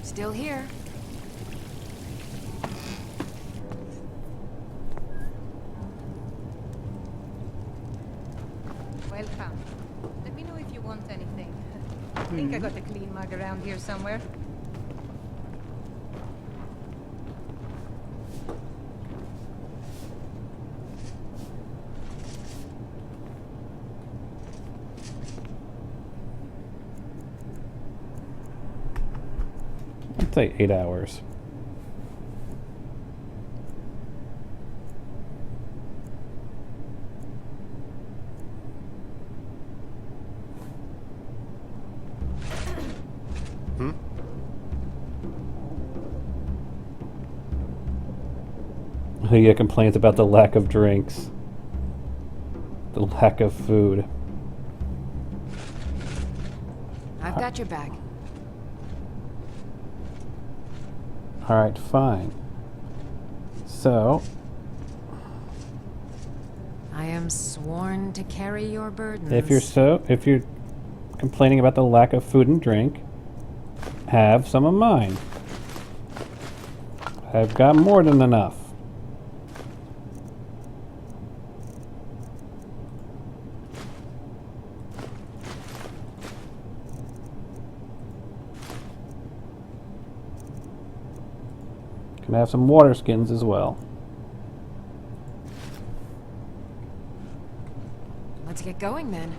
Still here. Welcome. Let me know if you want anything. I think I got a clean mug around here somewhere. I'd say 8 hours. Lydia complains about the lack of drinks. The lack of food. I've got your back. Alright, fine. So, I am sworn to carry your burdens. if you're complaining about the lack of food and drink, have some of mine. I've got more than enough. Can have some water skins as well. Let's get going then.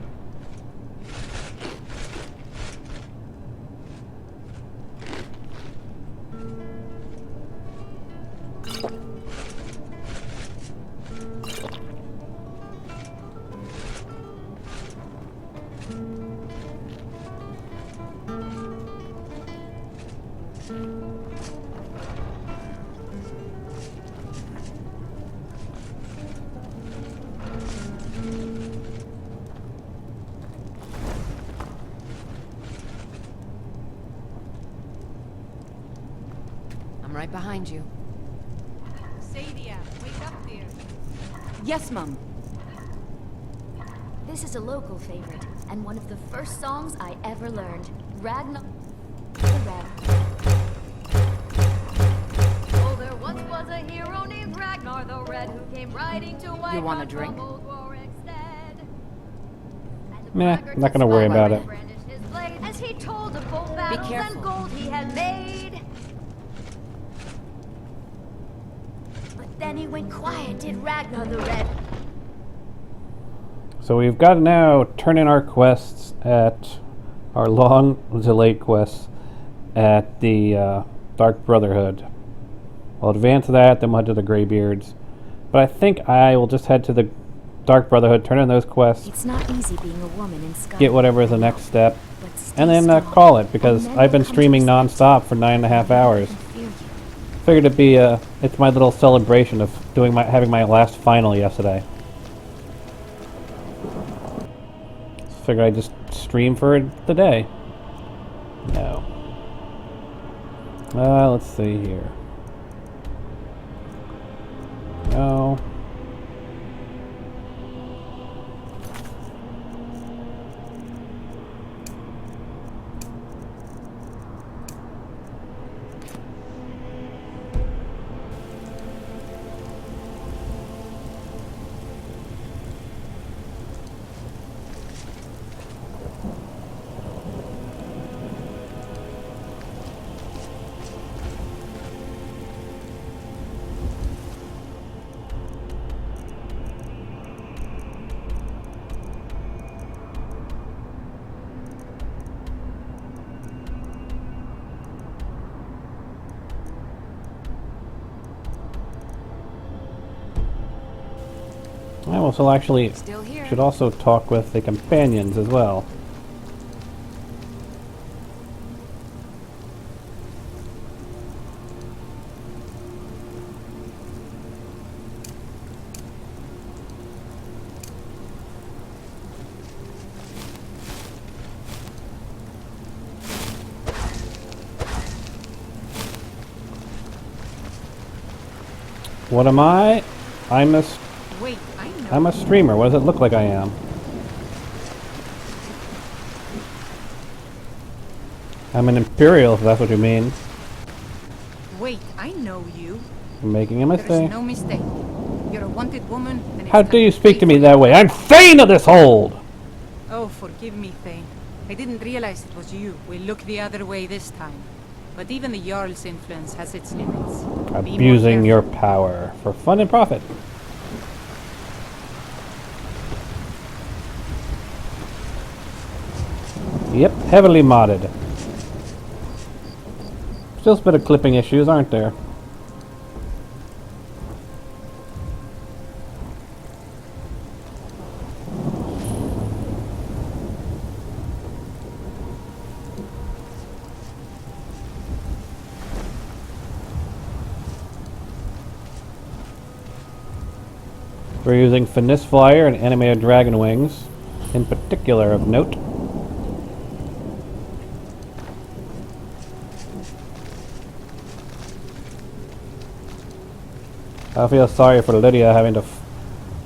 I'm right behind you. Sadia, wake up there. Yes, Mum. This is a local favorite, and one of the first songs I ever learned. Ragnar the Red. Oh, there once was a hero named Ragnar the Red who came riding to White. You want a drink? Meh, not gonna worry about it. As he told of both battles careful. and gold he had made. But then he went quiet, did Ragnar the Red. So we've got to now turn in our quests at our long delayed quests at the Dark Brotherhood. We'll advance that, then we'll head to the Greybeards. But I think I will just head to the Dark Brotherhood, turn in those quests, It's not easy being a woman in Scotland. get whatever is the next step, But stay and then strong. call it, because And men I've been will come to streaming respect non-stop for 9.5 hours. you and fear you. Figured it'd be it's my little celebration of having my last final yesterday. Figured I'd just stream for the day. No. Let's see here. No. I also actually Still here. should also talk with the companions as well. What am I? Wait, I know. I'm a streamer. What does it look like I am? I'm an Imperial, if that's what you mean. Wait, I know you. I'm making a There's mistake. no mistake. You're a wanted woman, and it's How do time you to speak pay to me for that it. way? I'm Thane of this hold! Oh, forgive me, Thane. I didn't realize it was you. We'll look the other way this time. But even the Jarl's influence has its limits. Be more Abusing careful. your power for fun and profit. Yep, heavily modded. Still a bit of clipping issues, aren't there? We're using Finis Flyer and Animated Dragon Wings, in particular of note. I feel sorry for Lydia having to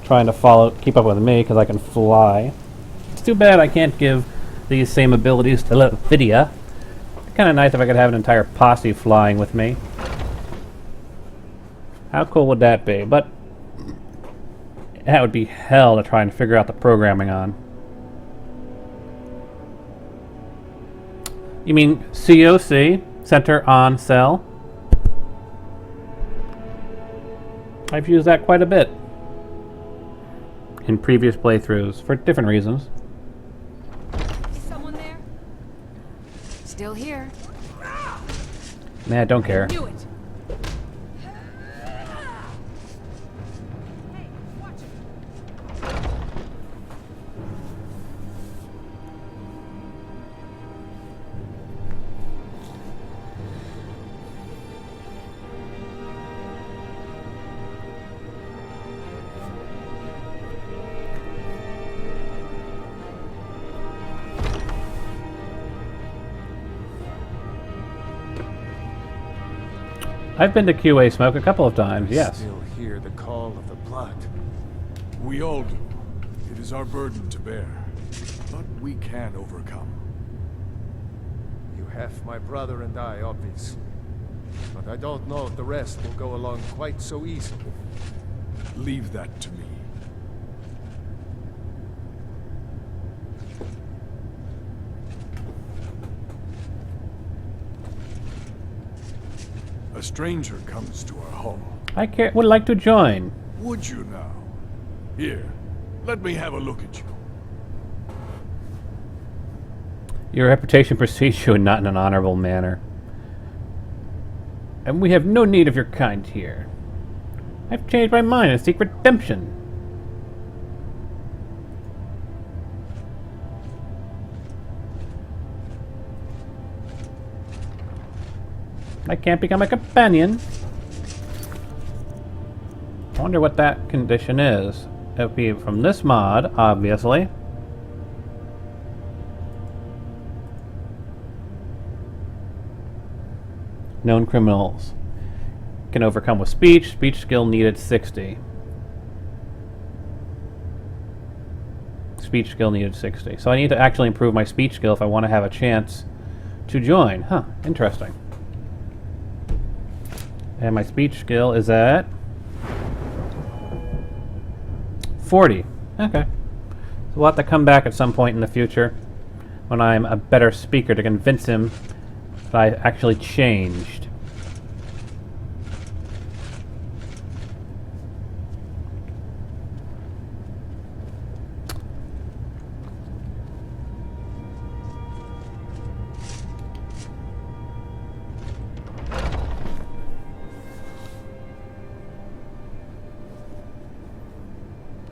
trying to keep up with me because I can fly. It's too bad I can't give these same abilities to Lydia. Kind of nice if I could have an entire posse flying with me. How cool would that be? But that would be hell to try and figure out the programming on. You mean COC? Center on Cell? I've used that quite a bit in previous playthroughs for different reasons. Is someone there? Still here. Nah, I don't care. Knew it. I've been to QA Smoke a couple of times, yes. Still hear the call of the blood. We all do. It is our burden to bear. But we can overcome. You have my brother and I, obviously. But I don't know if the rest will go along quite so easily. Leave that to me. A stranger comes to our hall. I would like to join. Would you now? Here, let me have a look at you. Your reputation precedes you and not in an honorable manner. And we have no need of your kind here. I've changed my mind and seek redemption. I can't become a companion. I wonder what that condition is. It would be from this mod, obviously. Known criminals. Can overcome with speech. Speech skill needed 60. Speech skill needed 60. So I need to actually improve my speech skill if I want to have a chance to join. Huh, interesting. And my speech skill is at 40. Okay. So we'll have to come back at some point in the future when I'm a better speaker to convince him that I actually changed.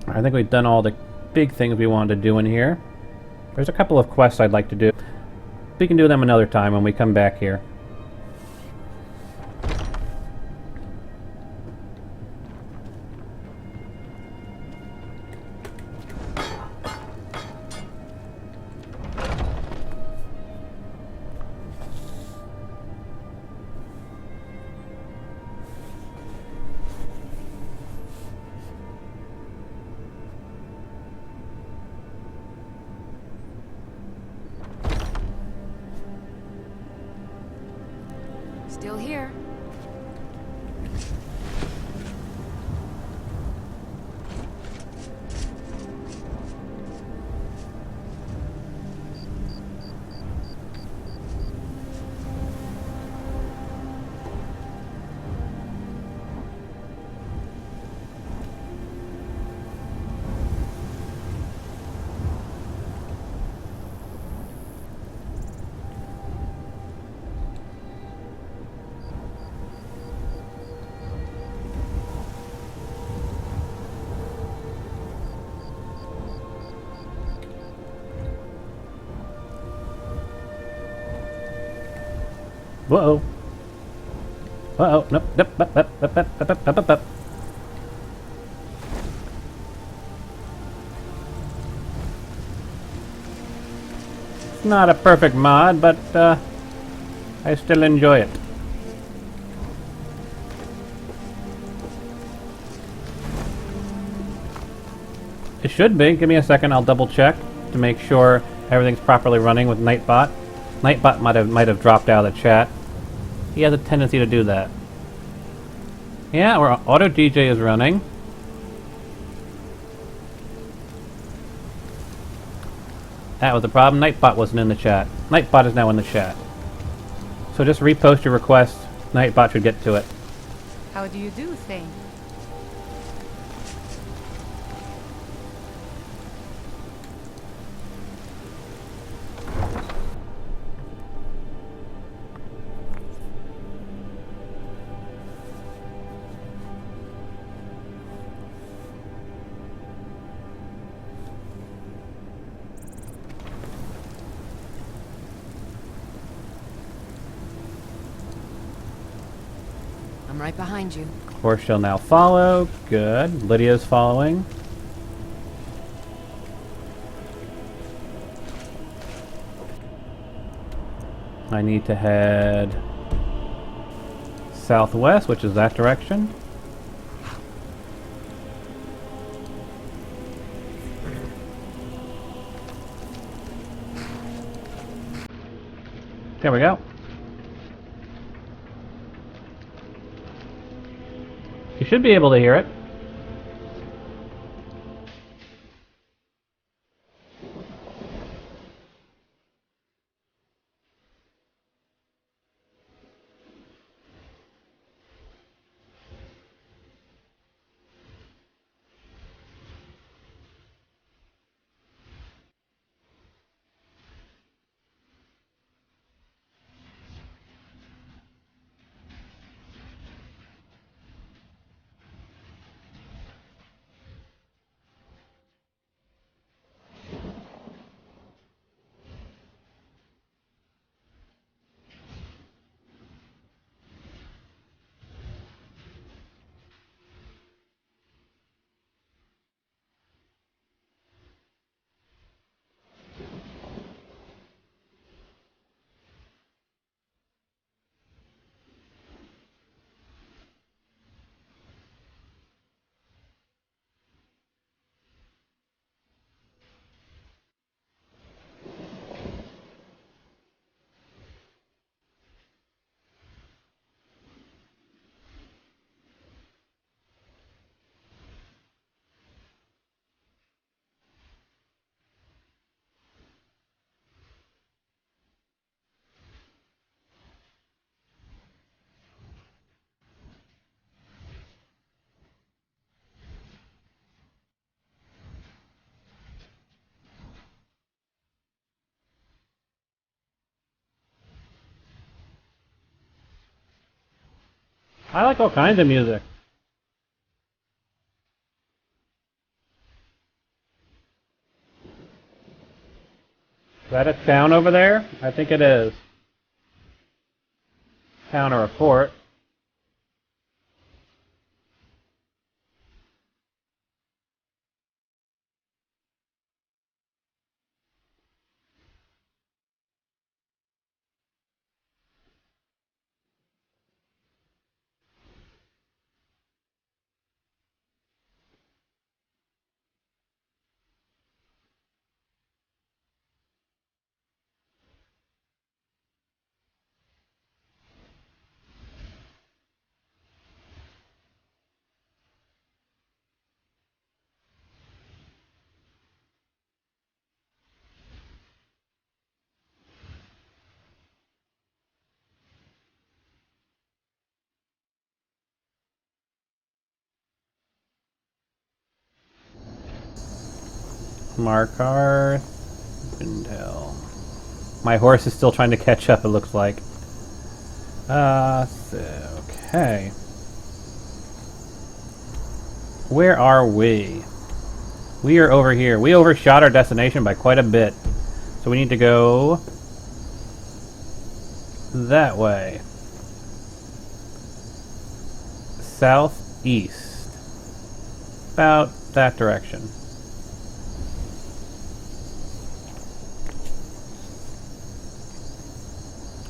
I think we've done all the big things we wanted to do in here. There's a couple of quests I'd like to do. We can do them another time when we come back here. Still here. Whoa. Uh-oh. Nope. Up. It's not a perfect mod, but I still enjoy it. It should be. Give me a second. I'll double check to make sure everything's properly running with Nightbot. Nightbot might have dropped out of the chat. He has a tendency to do that. Yeah, or Auto DJ is running. That was the problem. Nightbot wasn't in the chat. Nightbot is now in the chat. So just repost your request. Nightbot should get to it. How do you do things? I'm right behind you. Horse shall now follow. Good. Lydia's following. I need to head southwest, which is that direction. There we go. You should be able to hear it. I like all kinds of music. Is that a town over there? I think it is. Town or a fort. Markarth. Vindel. My horse is still trying to catch up, it looks like. Okay. Where are we? We are over here. We overshot our destination by quite a bit. So we need to go that way. Southeast. About that direction.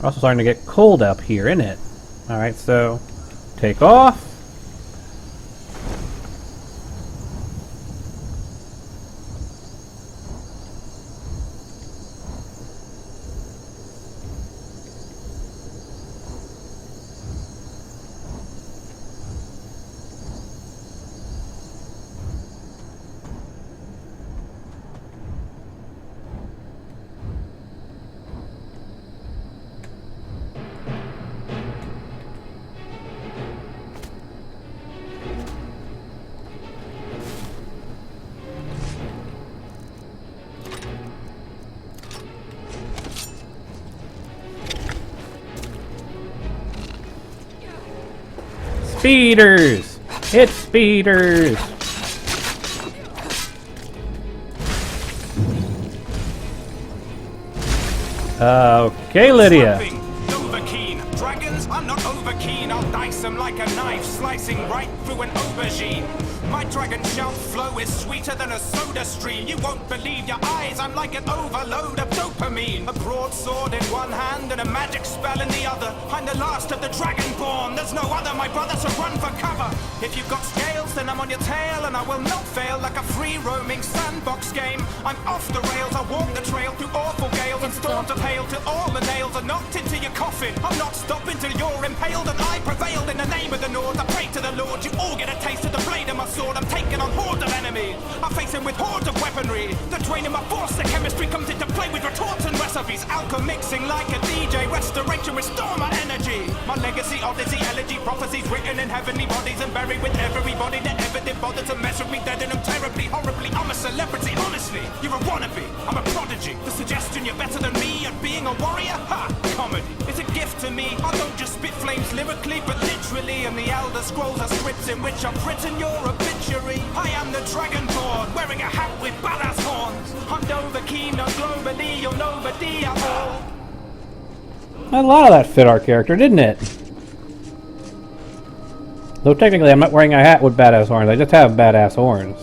Also starting to get cold up here, isn't it? Alright, so take off. Speeders! It's speeders! Okay, Lydia. Overkeen. Dragons, I'm not overkeen. I'll dice them like a knife, slicing right through an aubergine. My dragon shout flow is sweeter than a soda stream. You won't believe your eyes, I'm like an overload of dopamine. A broadsword in one hand and a magic spell in the other. I'm the last of the Dragonborn, there's no other, my brother, so run for cover. If you've got scales, then I'm on your tail, and I will not fail like a free-roaming sandbox game. I'm off the rails, I walk the trail through awful gales and storms of hail till all the nails are knocked into your coffin. I'm not stopping till you're impaled, and I prevailed in the name of the Lord. I pray to the Lord, you all get a taste of the blade of my sword. I'm taking on hordes of enemies. I face him with hordes of weaponry. The training my force, the chemistry comes into play with retorts and recipes. Alchemy mixing like a DJ. Restoration, restore my energy. My legacy, odyssey, elegy, prophecies written in heavenly bodies and buried with everybody that ever did bother to mess with me. Dead and I'm terribly, horribly. I'm a celebrity, honestly. You're a wannabe. I'm a prodigy. The suggestion you're better than me at being a warrior? Ha! Comedy. It's a gift to me. I don't just spit flames lyrically, but literally. And the Elder Scrolls are scripts in which I've written your obituary. I am the Dragonborn, wearing a hat with badass horns. I'm Dovahkiin, no globally, you're nobody at all. A lot of that fit our character, didn't it? Though technically I'm not wearing a hat with badass horns, I just have badass horns.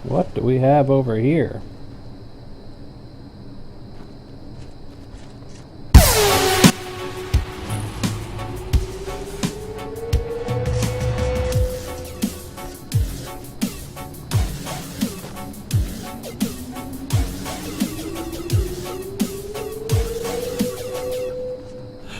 What do we have over here?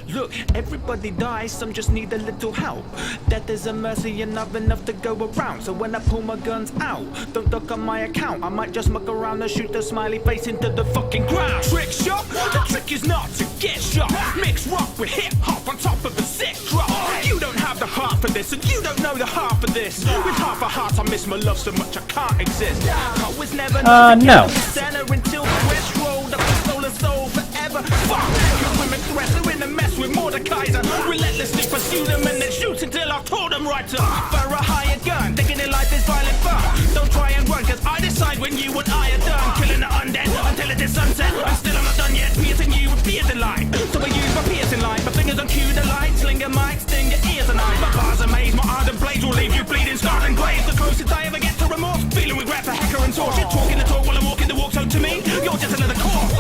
Look, everybody dies, some just need a little help. Death is a mercy and I've enough to go around. So when I pull my guns out, don't duck on my account. I might just muck around and shoot the smiley face into the fucking ground. Trick shot? The trick is not to get shot. Mix rock with hip hop on top of a sick drop. You don't have the heart for this, and you don't know the half of this. With half a heart, I miss my love so much I can't exist. I was never no. center until the West rolled up the stolen soul forever. Fuck, cause women threats are in a mess with Mordekaiser. Relentlessly pursue them and then shoot until I've told them right to fire a higher gun. Thinking in life is violent fun. Don't try and run, cause I decide when you and I are done. Killing the undead until it is sunset. And still I'm not done yet, piercing you with piercing light. So I use my piercing light. My fingers on cue the light. Slinger mic, sting your ears and eyes. My bars are maze, my ardent blades will leave you bleeding, scarred and glazed. The closest I ever get to remorse. Feeling regret for hecker and torch. You're talking the talk while I'm walking the walk. So to me, you're just another corpse.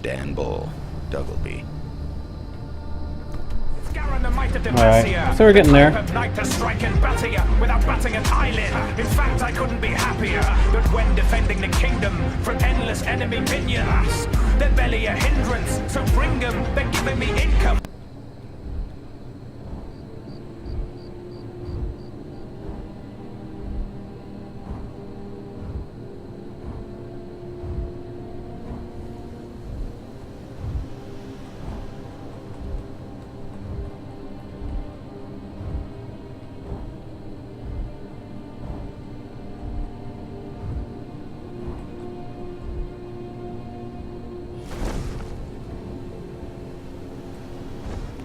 Dan Bull, Duggleby. Alright, so we're getting there. Night to strike and batter you without batting an eyelid. In fact, I couldn't be happier. But when defending the kingdom from endless enemy minions, they're barely a hindrance. So bring them, they're giving me income.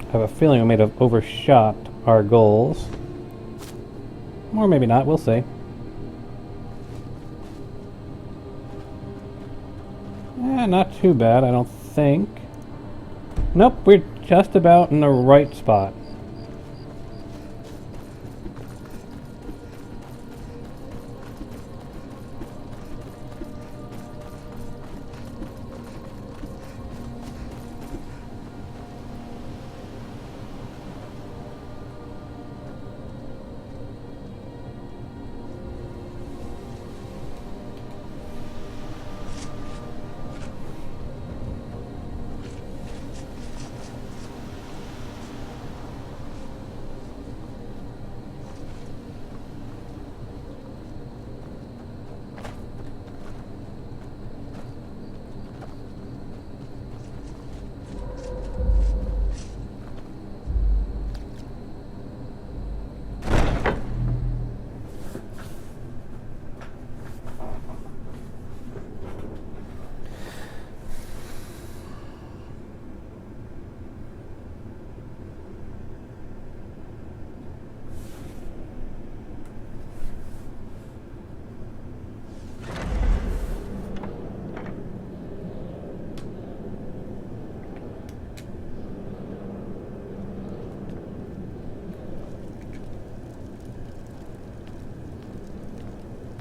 I have a feeling we may have overshot our goals. Or maybe not, we'll see. Not too bad, I don't think. Nope, we're just about in the right spot.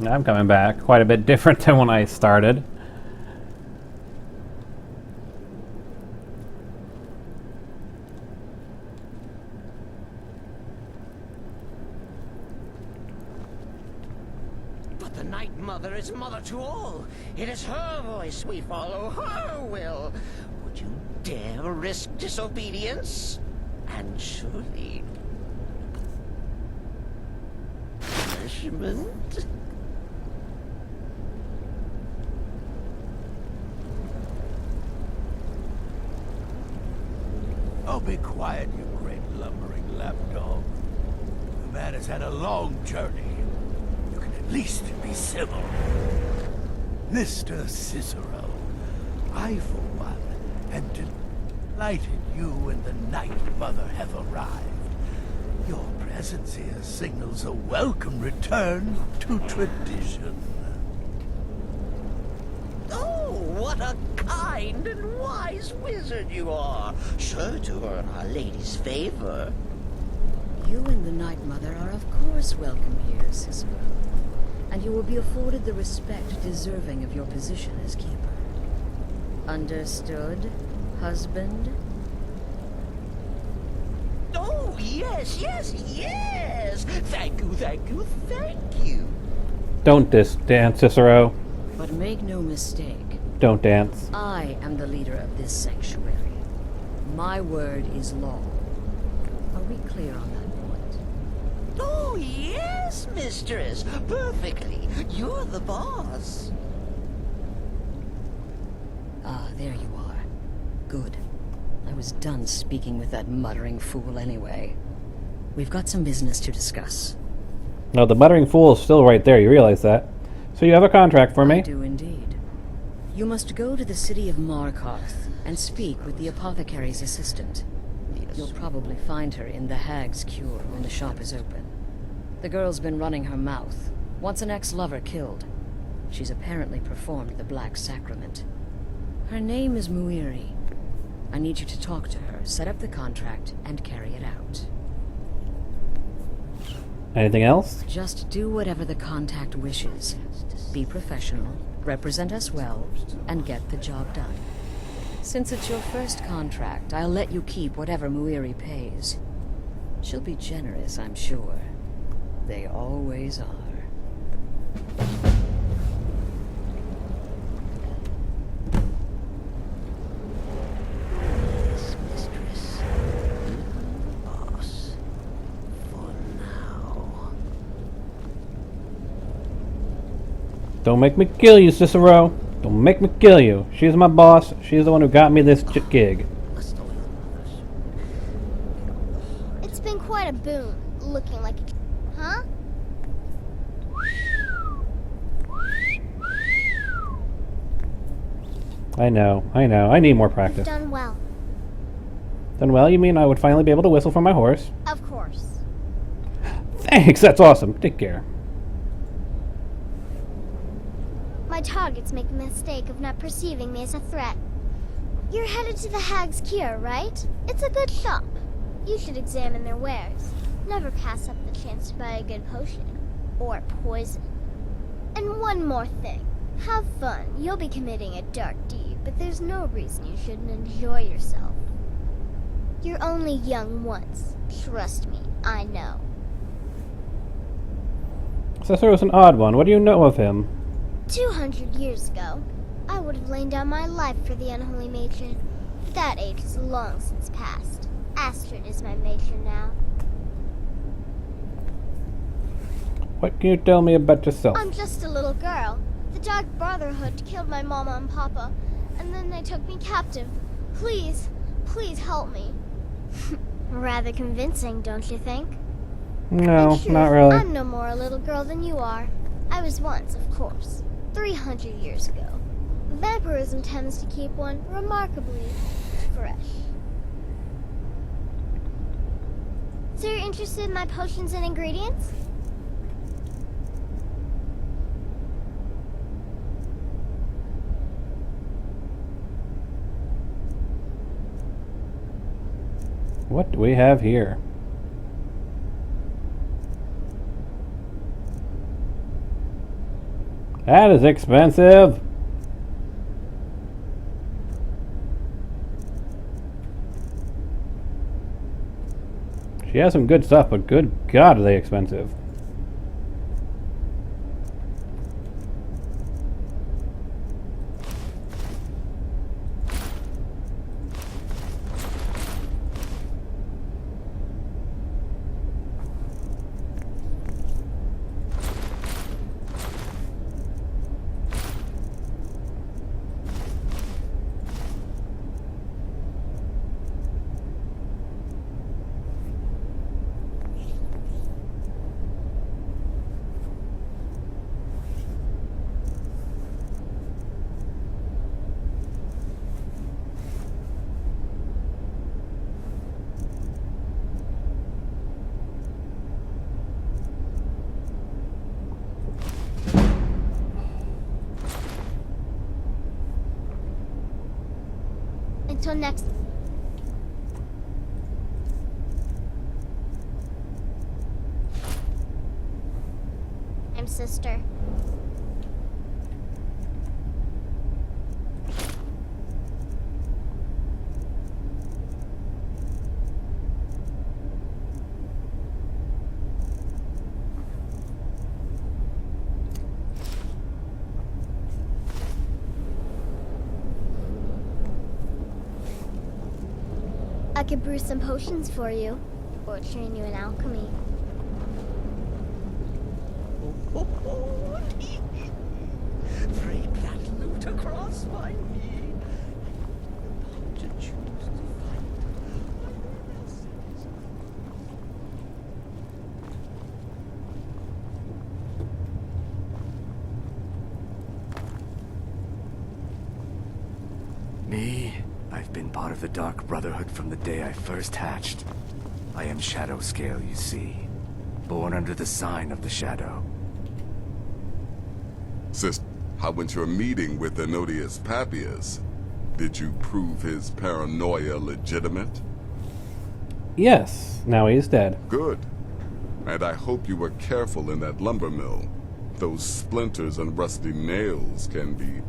I'm coming back. Quite a bit different than when I started. But the Night Mother is mother to all. It is her voice we follow, her will. Would you dare risk disobedience? And surely... punishment? Oh, be quiet, you great lumbering lapdog. The man has had a long journey. You can at least be civil. Mr. Cicero, I, for one, unrepentant, lighted you and the Night Mother have arrived. Your presence here signals a welcome return to tradition. Oh, what a kind and wise wizard you are! Sure to earn Our Lady's favor. You and the Night Mother are of course welcome here, Cicero. And you will be afforded the respect deserving of your position as keeper. Understood, husband? Oh, yes, yes, yes! Thank you, thank you, thank you! Don't dance, Cicero. But make no mistake. Don't dance. I am the leader of this sanctuary. My word is law. Are we clear on that point? Oh, yes, mistress! Perfectly! You're the boss! Ah, there you are. Good. I was done speaking with that muttering fool anyway. We've got some business to discuss. No, the muttering fool is still right there, you realize that. So you have a contract for me? I do indeed. You must go to the city of Markarth and speak with the apothecary's assistant. You'll probably find her in the Hag's Cure when the shop is open. The girl's been running her mouth. Once an ex-lover killed. She's apparently performed the Black Sacrament. Her name is Muiri. I need you to talk to her, set up the contract, and carry it out. Anything else? Just do whatever the contact wishes. Be professional, represent us well, and get the job done. Since it's your first contract, I'll let you keep whatever Muiri pays. She'll be generous, I'm sure. They always are. Yes, mistress. Boss. For now. Don't make me kill you, Cicero. Don't make me kill you. She's my boss. She's the one who got me this gig. It's been quite a boon, looking like a... Huh? I know. I need more practice. Done well. Done well? You mean I would finally be able to whistle for my horse? Of course. Thanks, that's awesome. Take care. My targets make the mistake of not perceiving me as a threat. You're headed to the Hag's Cure, right? It's a good shop. You should examine their wares. Never pass up the chance to buy a good potion. Or poison. And one more thing. Have fun. You'll be committing a dark deed, but there's no reason you shouldn't enjoy yourself. You're only young once. Trust me, I know. Cicero's an odd one. What do you know of him? 200 years ago, I would have laid down my life for the unholy matron. That age is long since past. Astrid is my matron now. What can you tell me about yourself? I'm just a little girl. The Dark Brotherhood killed my mama and papa, and then they took me captive. Please, please help me. Rather convincing, don't you think? No, not really. I'm no more a little girl than you are. I was once, of course, 300 years ago. Vampirism tends to keep one remarkably fresh. So you're interested in my potions and ingredients? What do we have here? That is expensive. She has some good stuff, but good God, are they expensive. Till next... I'm sister. I could brew some potions for you, or train you in alchemy. Break that loot across my knee. To choose to fight. Me? I've been part of the Dark Brotherhood from the day I first hatched. I am Shadowscale, you see. Born under the sign of the Shadow. Sister, how went your meeting with Enodius Papias? Did you prove his paranoia legitimate? Yes, now he's dead. Good. And I hope you were careful in that lumber mill. Those splinters and rusty nails can be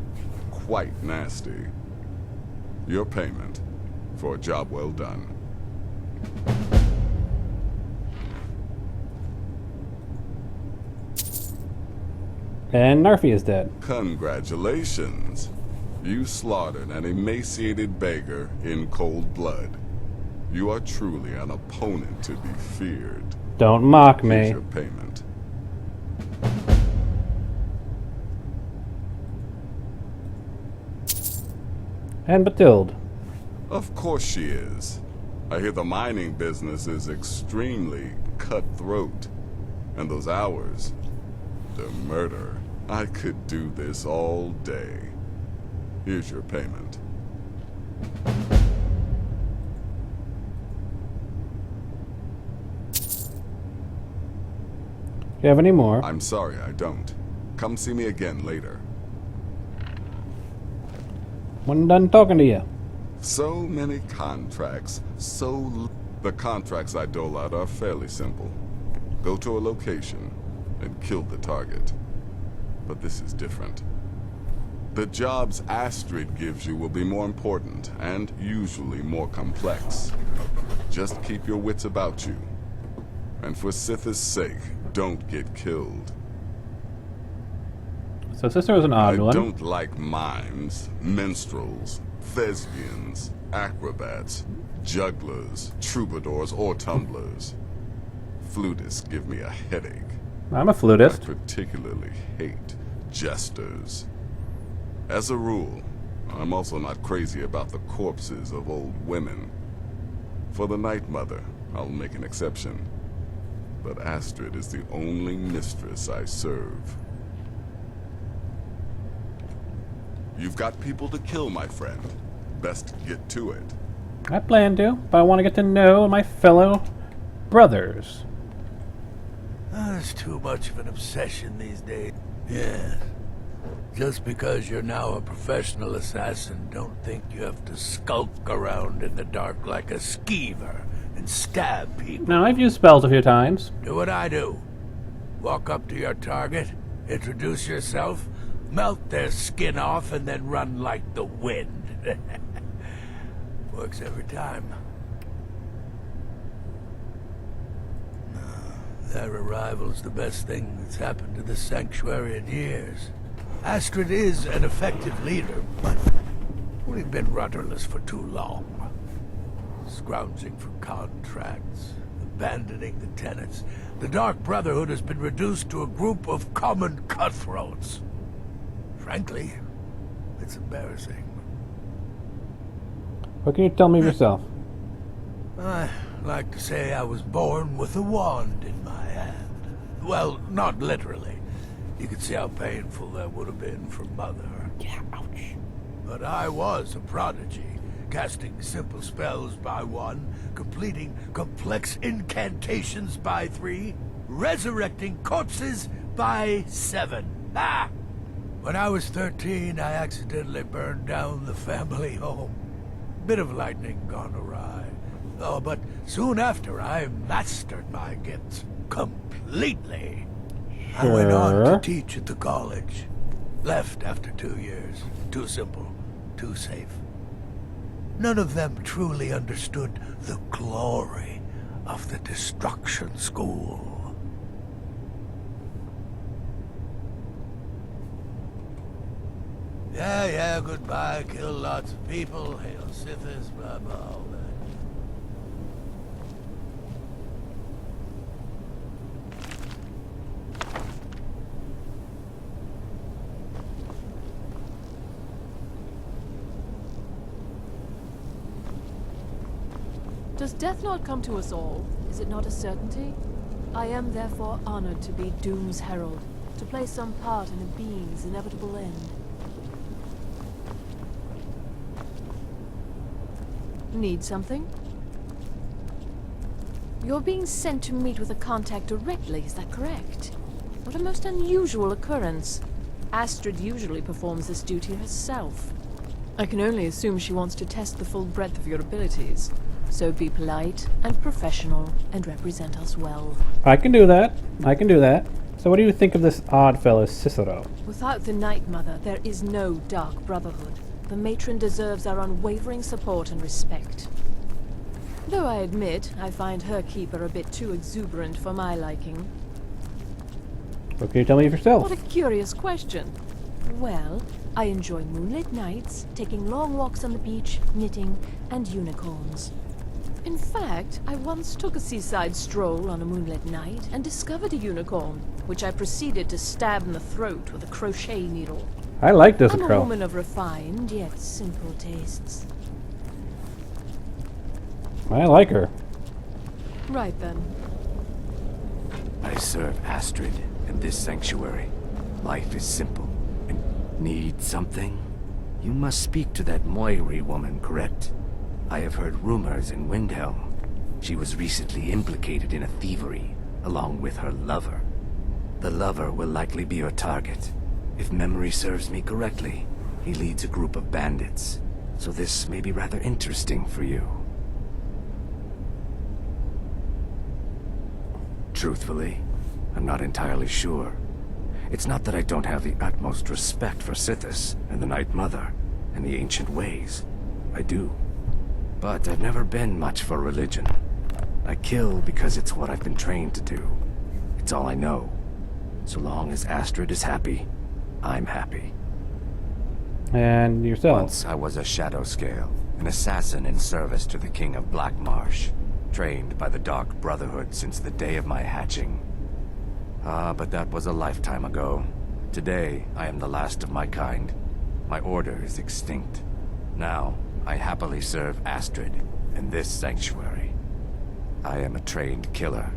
quite nasty. Your payment for a job well done. And Narfi is dead. Congratulations. You slaughtered an emaciated beggar in cold blood. You are truly an opponent to be feared. Don't mock me. Here's your payment. And Batilde. Of course she is. I hear the mining business is extremely cutthroat. And those hours, the murder. I could do this all day. Here's your payment. Do you have any more? I'm sorry, I don't. Come see me again later. When done talking to you. So many contracts, The contracts I dole out are fairly simple. Go to a location and kill the target. But this is different. The jobs Astrid gives you will be more important and usually more complex. Just keep your wits about you. And for Sith's sake, don't get killed. So Sister was an odd one. I don't like mimes, minstrels, thespians, acrobats, jugglers, troubadours, or tumblers. Flutists give me a headache. I'm a flutist. I particularly hate jesters. As a rule, I'm also not crazy about the corpses of old women. For the Night Mother, I'll make an exception. But Astrid is the only mistress I serve. You've got people to kill, my friend. Best get to it. I plan to, but I want to get to know my fellow brothers. It's too much of an obsession these days. Yeah. Just because you're now a professional assassin, don't think you have to skulk around in the dark like a skeever and stab people. No, I've used spells a few times. Do what I do. Walk up to your target, introduce yourself, melt their skin off, and then run like the wind. Works every time. Their arrival's the best thing that's happened to this sanctuary in years. Astrid is an effective leader, but we've been rudderless for too long. Scrounging for contracts, abandoning the tenants. The Dark Brotherhood has been reduced to a group of common cutthroats. Frankly, it's embarrassing. What can you tell me of yourself? I like to say I was born with a wand in my hand. Well, not literally. You could see how painful that would have been for Mother. Yeah, ouch. But I was a prodigy, casting simple spells by 1, completing complex incantations by 3, resurrecting corpses by 7. Ah! When I was 13, I accidentally burned down the family home. Bit of lightning gone awry. Oh, but soon after I mastered my gifts completely. I went on to teach at the college. Left after 2 years. Too simple. Too safe. None of them truly understood the glory of the Destruction School. Yeah, goodbye. Kill lots of people. Hail Sithis, blah, blah, all that. Does death not come to us all? Is it not a certainty? I am therefore honored to be Doom's herald, to play some part in a being's inevitable end. Need something? You're being sent to meet with a contact directly, is that correct? What a most unusual occurrence. Astrid usually performs this duty herself. I can only assume she wants to test the full breadth of your abilities. So be polite and professional and represent us well. I can do that. I can do that. So what do you think of this odd fellow Cicero? Without the Night Mother, there is no Dark Brotherhood. The matron deserves our unwavering support and respect. Though I admit, I find her keeper a bit too exuberant for my liking. What can you tell me of yourself? What a curious question. Well, I enjoy moonlit nights, taking long walks on the beach, knitting, and unicorns. In fact, I once took a seaside stroll on a moonlit night and discovered a unicorn, which I proceeded to stab in the throat with a crochet needle. I like this I'm a crow. woman of refined yet simple tastes. I like her. Right then. I serve Astrid in this sanctuary. Life is simple. And need something? You must speak to that Moiri woman, correct? I have heard rumors in Windhelm. She was recently implicated in a thievery, along with her lover. The lover will likely be your target. If memory serves me correctly, he leads a group of bandits. So this may be rather interesting for you. Truthfully, I'm not entirely sure. It's not that I don't have the utmost respect for Sithis and the Night Mother and the ancient ways. I do. But I've never been much for religion. I kill because it's what I've been trained to do. It's all I know. So long as Astrid is happy, I'm happy. And yourself? Once I was a Shadow Scale, an assassin in service to the King of Blackmarsh, trained by the Dark Brotherhood since the day of my hatching. But that was a lifetime ago. Today, I am the last of my kind. My order is extinct. Now, I happily serve Astrid in this sanctuary. I am a trained killer,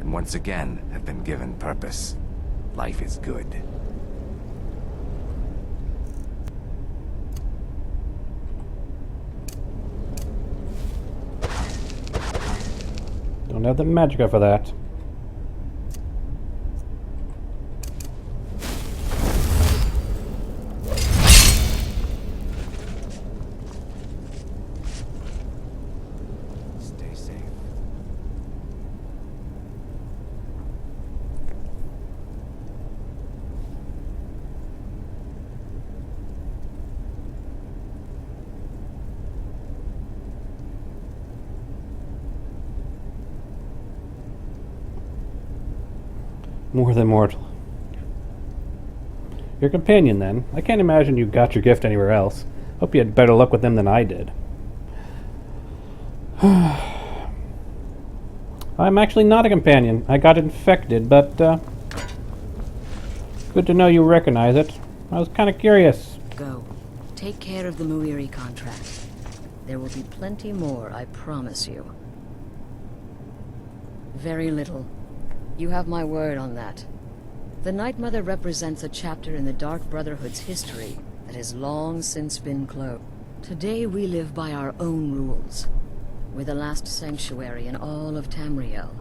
and once again have been given purpose. Life is good. Don't have the magicka for that. Stay safe. More than mortal. Your companion, then. I can't imagine you got your gift anywhere else. Hope you had better luck with them than I did. I'm actually not a companion. I got infected, but, good to know you recognize it. I was kind of curious. Go. Take care of the Muiri contract. There will be plenty more, I promise you. Very little. You have my word on that. The Night Mother represents a chapter in the Dark Brotherhood's history that has long since been closed. Today we live by our own rules. We're the last sanctuary in all of Tamriel.